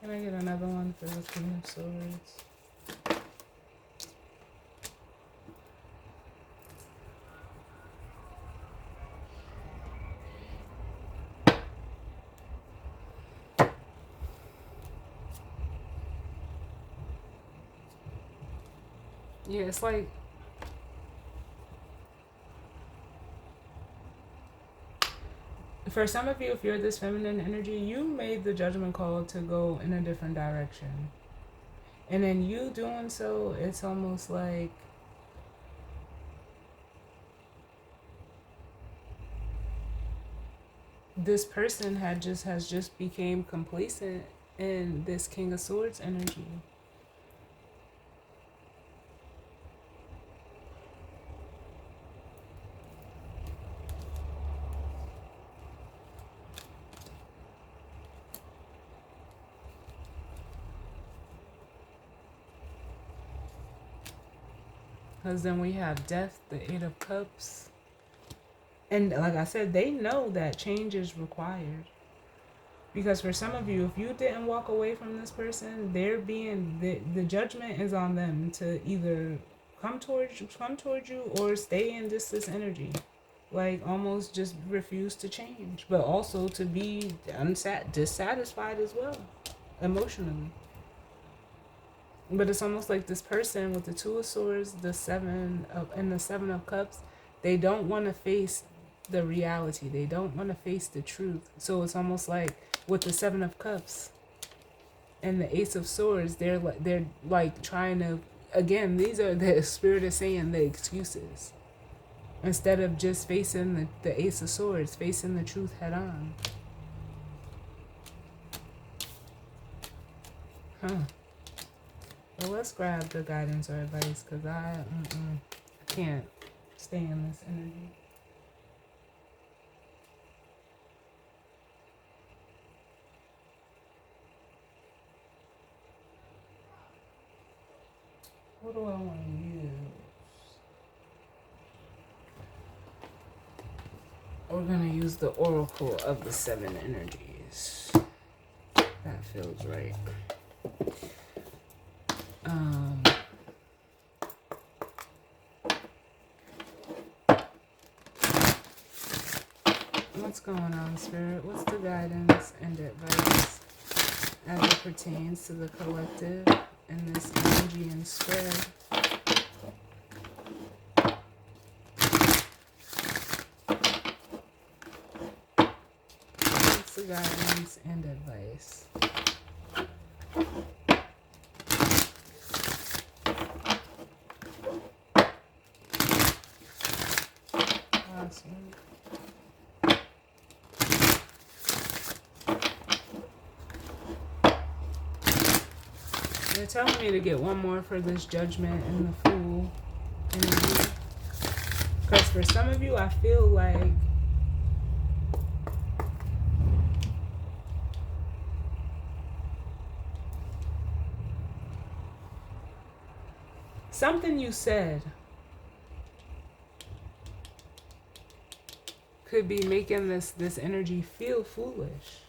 Can I get another one for the Queen of Swords? Yeah, it's like for some of you, if you're this feminine energy, you made the judgment call to go in a different direction. And in you doing so, it's almost like this person has just became complacent in this King of Swords energy. Because then we have Death, the Eight of Cups. And like I said, they know that change is required. Because for some of you, if you didn't walk away from this person, the judgment is on them to either come towards you or stay in this energy. Like almost just refuse to change. But also to be dissatisfied as well, emotionally. But it's almost like this person with the Two of Swords, the Seven of Cups, they don't want to face the reality. They don't want to face the truth. So it's almost like with the Seven of Cups and the Ace of Swords, they're like trying to again, these are the spirit is saying the excuses. Instead of just facing the Ace of Swords, facing the truth head on. Huh. Well, let's grab the guidance or advice, because I can't stay in this energy. What do I want to use? We're going to use the Oracle of the Seven Energies. That feels right. What's going on, Spirit? What's the guidance and advice as it pertains to the collective in this energy and spread? What's the guidance and advice? Awesome. They're telling me to get one more for this Judgment and the Fool energy. Because for some of you, I feel like something you said could be making this energy feel foolish.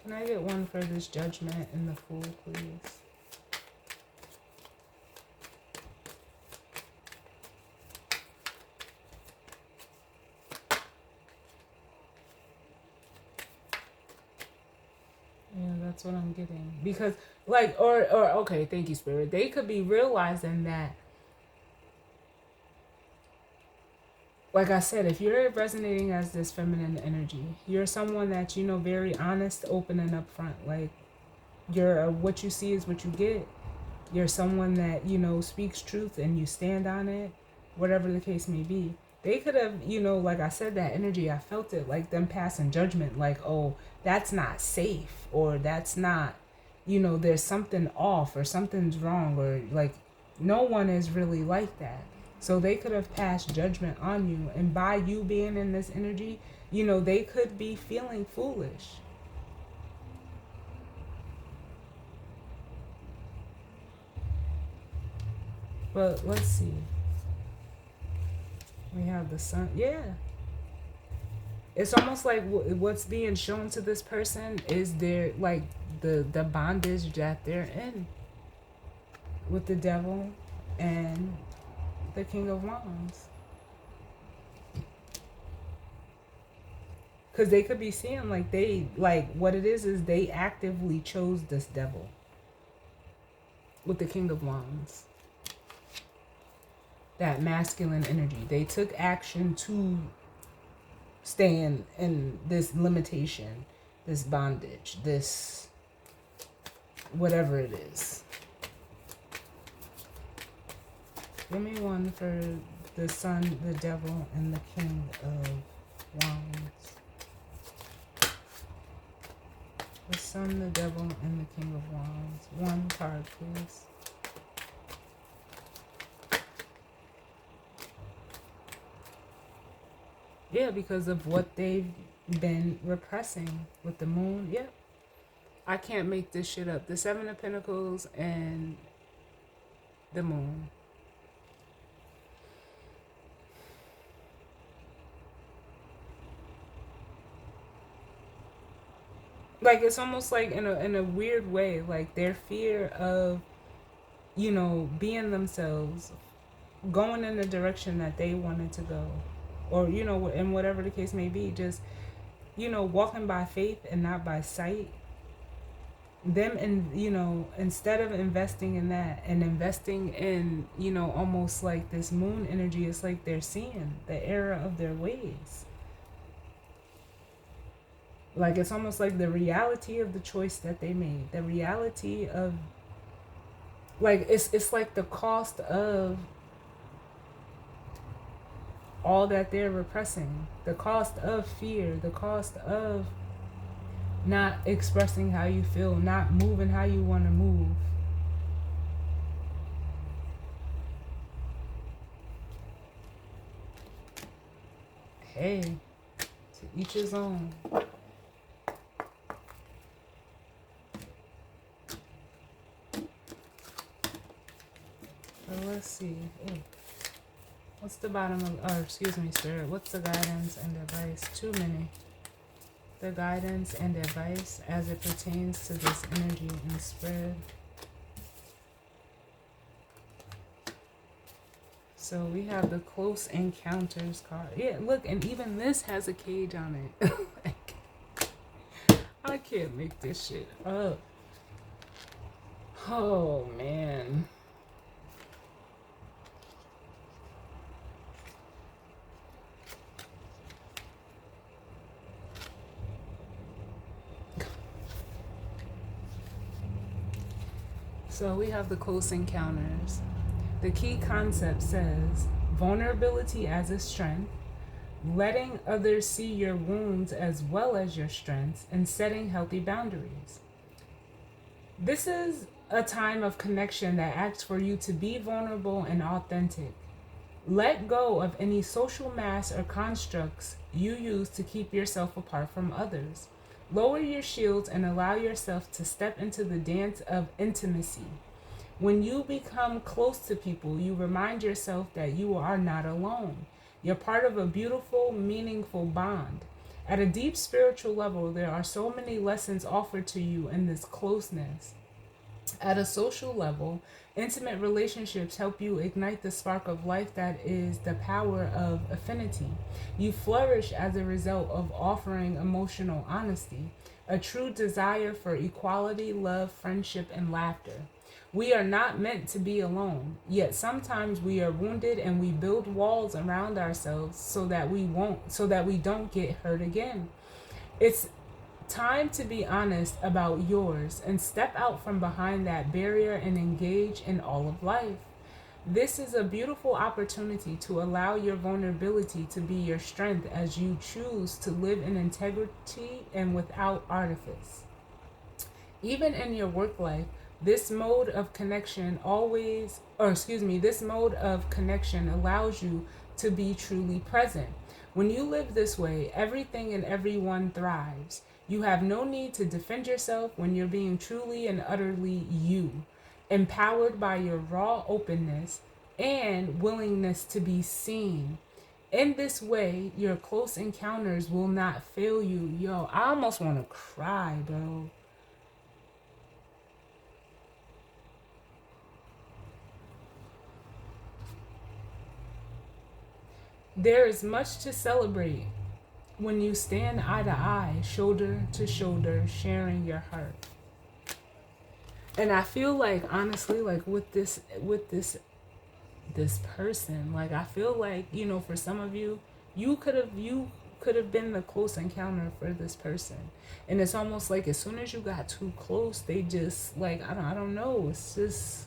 Can I get one for this Judgment and the Fool, please? Yeah, that's what I'm getting. Because, like, or okay, thank you, Spirit. They could be realizing that, like I said, if you're resonating as this feminine energy, you're someone that, you know, very honest, open, and upfront. Like, you're what you see is what you get. You're someone that, you know, speaks truth and you stand on it, whatever the case may be. They could have, you know, like I said, that energy, I felt it, like them passing judgment, like, oh, that's not safe, or that's not, you know, there's something off, or something's wrong, or like, no one is really like that. So they could have passed judgment on you, and by you being in this energy, you know, they could be feeling foolish. But let's see. We have the Sun. Yeah. It's almost like what's being shown to this person is their, like, the bondage that they're in with the Devil and the King of Wands. Because they could be seeing like they, like, what it is they actively chose this Devil with the King of Wands. That masculine energy. They took action to stay in this limitation, this bondage, this whatever it is. Give me one for the Sun, the Devil, and the King of Wands. The Sun, the Devil, and the King of Wands. One card, please. Yeah, because of what they've been repressing with the Moon. Yep. I can't make this shit up. The Seven of Pentacles and the Moon. Like, it's almost like in a weird way, like their fear of, you know, being themselves, going in the direction that they wanted to go, or, you know, and whatever the case may be, just, you know, walking by faith and not by sight. them, and instead of investing in that and investing in almost like this moon energy, it's like they're seeing the error of their ways. Like it's almost like the reality of the choice that they made, the reality of, like, it's like the cost of all that they're repressing, the cost of fear, the cost of not expressing how you feel, not moving how you want to move. Hey, to each his own. So let's see. Ooh. What's the bottom of, excuse me, Spirit. What's the guidance and advice? Too many. The guidance and advice as it pertains to this energy and spread. So we have the close encounters card. Yeah, look, and even this has a cage on it. Like, I can't make this shit up. Oh, man. So we have the close encounters. The key concept says vulnerability as a strength, letting others see your wounds as well as your strengths, and setting healthy boundaries. This is a time of connection that asks for you to be vulnerable and authentic. Let go of any social mask or constructs you use to keep yourself apart from others. Lower your shields and allow yourself to step into the dance of intimacy. When you become close to people, you remind yourself that you are not alone. You're part of a beautiful, meaningful bond. At a deep spiritual level, there are so many lessons offered to you in this closeness. At a social level, intimate relationships help you ignite the spark of life that is the power of affinity. You flourish as a result of offering emotional honesty, a true desire for equality, love, friendship, and laughter. We are not meant to be alone, yet sometimes we are wounded and we build walls around ourselves so that we don't get hurt again. It's time to be honest about yours and step out from behind that barrier and engage in all of life. This is a beautiful opportunity to allow your vulnerability to be your strength as you choose to live in integrity and without artifice. Even in your work life, this mode of connection this mode of connection allows you to be truly present. When you live this way, everything and everyone thrives. You have no need to defend yourself when you're being truly and utterly you, empowered by your raw openness and willingness to be seen. In this way, your close encounters will not fail you. Yo, I almost want to cry, bro. There is much to celebrate when you stand eye to eye, shoulder to shoulder, sharing your heart. And I feel like, honestly, like with this person, like I feel like, for some of you, you could have been the close encounter for this person. And it's almost like as soon as you got too close, they just like I don't know, it's just,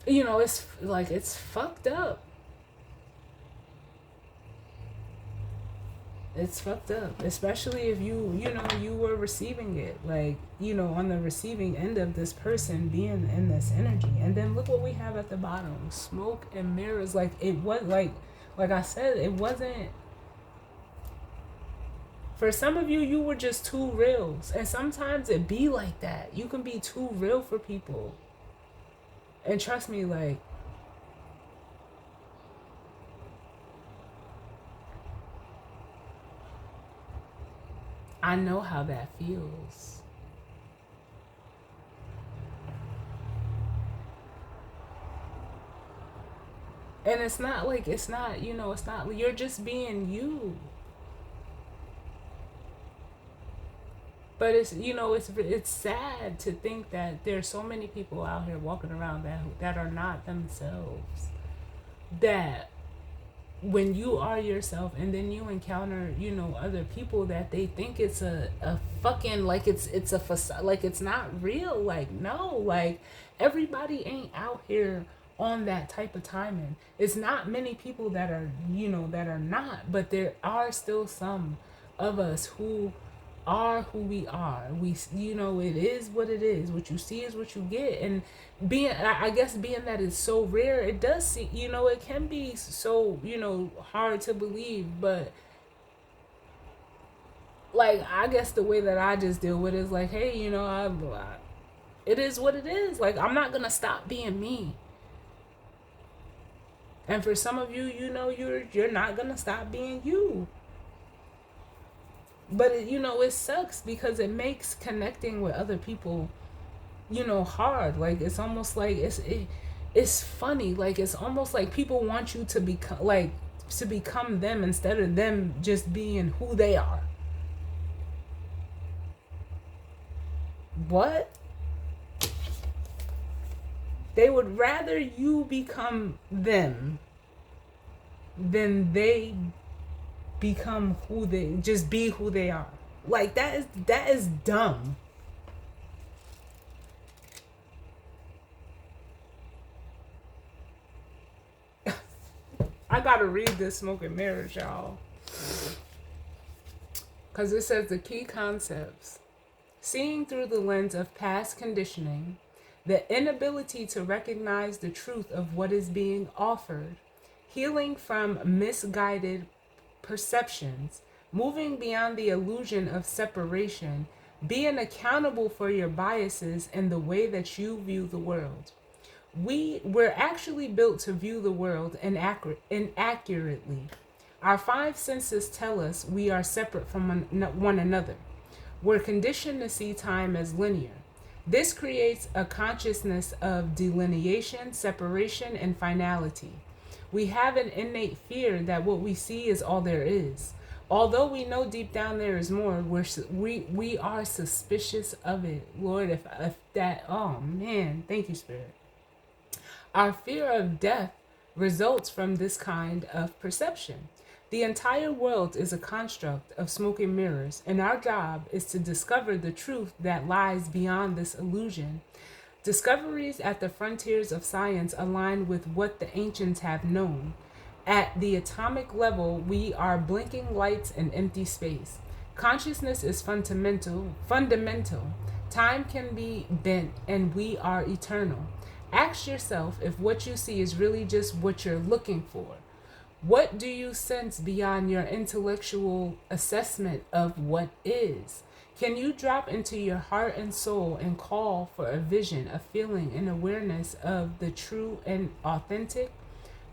it's like it's fucked up. It's fucked up, especially if you were receiving it, like, on the receiving end of this person being in this energy. And then look what we have at the bottom: smoke and mirrors. Like, it was like I said, it wasn't. For some of you, you were just too real, and sometimes it be like that. You can be too real for people, and trust me, like, I know how that feels. And it's not, you're just being you. But it's, it's sad to think that there's so many people out here walking around that are not themselves. That when you are yourself and then you encounter, other people, that they think it's a fucking, like it's a facade, like it's not real. Like, no, like everybody ain't out here on that type of timing. It's not many people that are, that are not, but there are still some of us who are who we are. We, it is what it is. What you see is what you get. And being, I guess, being that it's so rare, it does seem, it can be so, hard to believe. But like, I guess the way that I just deal with it is like, hey, it is what it is. Like, I'm not gonna stop being me. And for some of you, you're not gonna stop being you. But it sucks because it makes connecting with other people, hard. Like, it's almost like it's funny. Like, it's almost like people want you to become them instead of them just being who they are. What? They would rather you become them than they become just be who they are. Like, that is dumb. I gotta read this Smoke and Mirrors, y'all, because it says the key concepts: seeing through the lens of past conditioning, the inability to recognize the truth of what is being offered, healing from misguided perceptions, moving beyond the illusion of separation, being accountable for your biases and the way that you view the world. We're actually built to view the world inaccurately. Our five senses tell us we are separate from one another. We're conditioned to see time as linear. This creates a consciousness of delineation, separation, and finality. We have an innate fear that what we see is all there is. Although we know deep down there is more, we are suspicious of it. Lord, if that, oh man, thank you, Spirit. Our fear of death results from this kind of perception. The entire world is a construct of smoke and mirrors, and our job is to discover the truth that lies beyond this illusion. Discoveries at the frontiers of science align with what the ancients have known. At the atomic level, we are blinking lights in empty space. Consciousness is fundamental. Time can be bent, and we are eternal. Ask yourself if what you see is really just what you're looking for. What do you sense beyond your intellectual assessment of what is? Can you drop into your heart and soul and call for a vision, a feeling, an awareness of the true and authentic?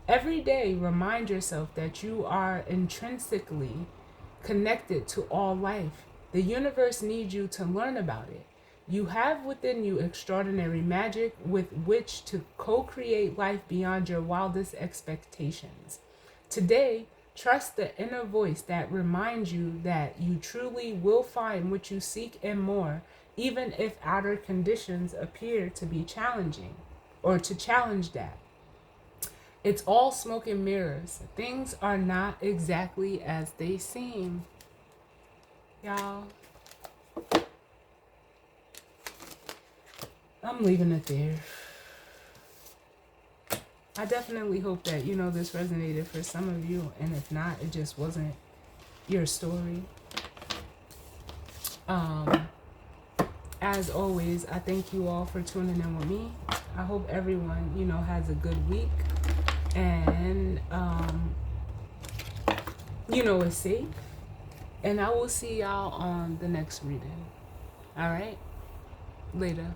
Every day, remind yourself that you are intrinsically connected to all life. The universe needs you to learn about it. You have within you extraordinary magic with which to co-create life beyond your wildest expectations. Today, trust the inner voice that reminds you that you truly will find what you seek and more, even if outer conditions appear to be challenging or to challenge that. It's all smoke and mirrors. Things are not exactly as they seem. Y'all, I'm leaving it there. I definitely hope that, this resonated for some of you. And if not, it just wasn't your story. As always, I thank you all for tuning in with me. I hope everyone, has a good week. And, is safe. And I will see y'all on the next reading. All right? Later.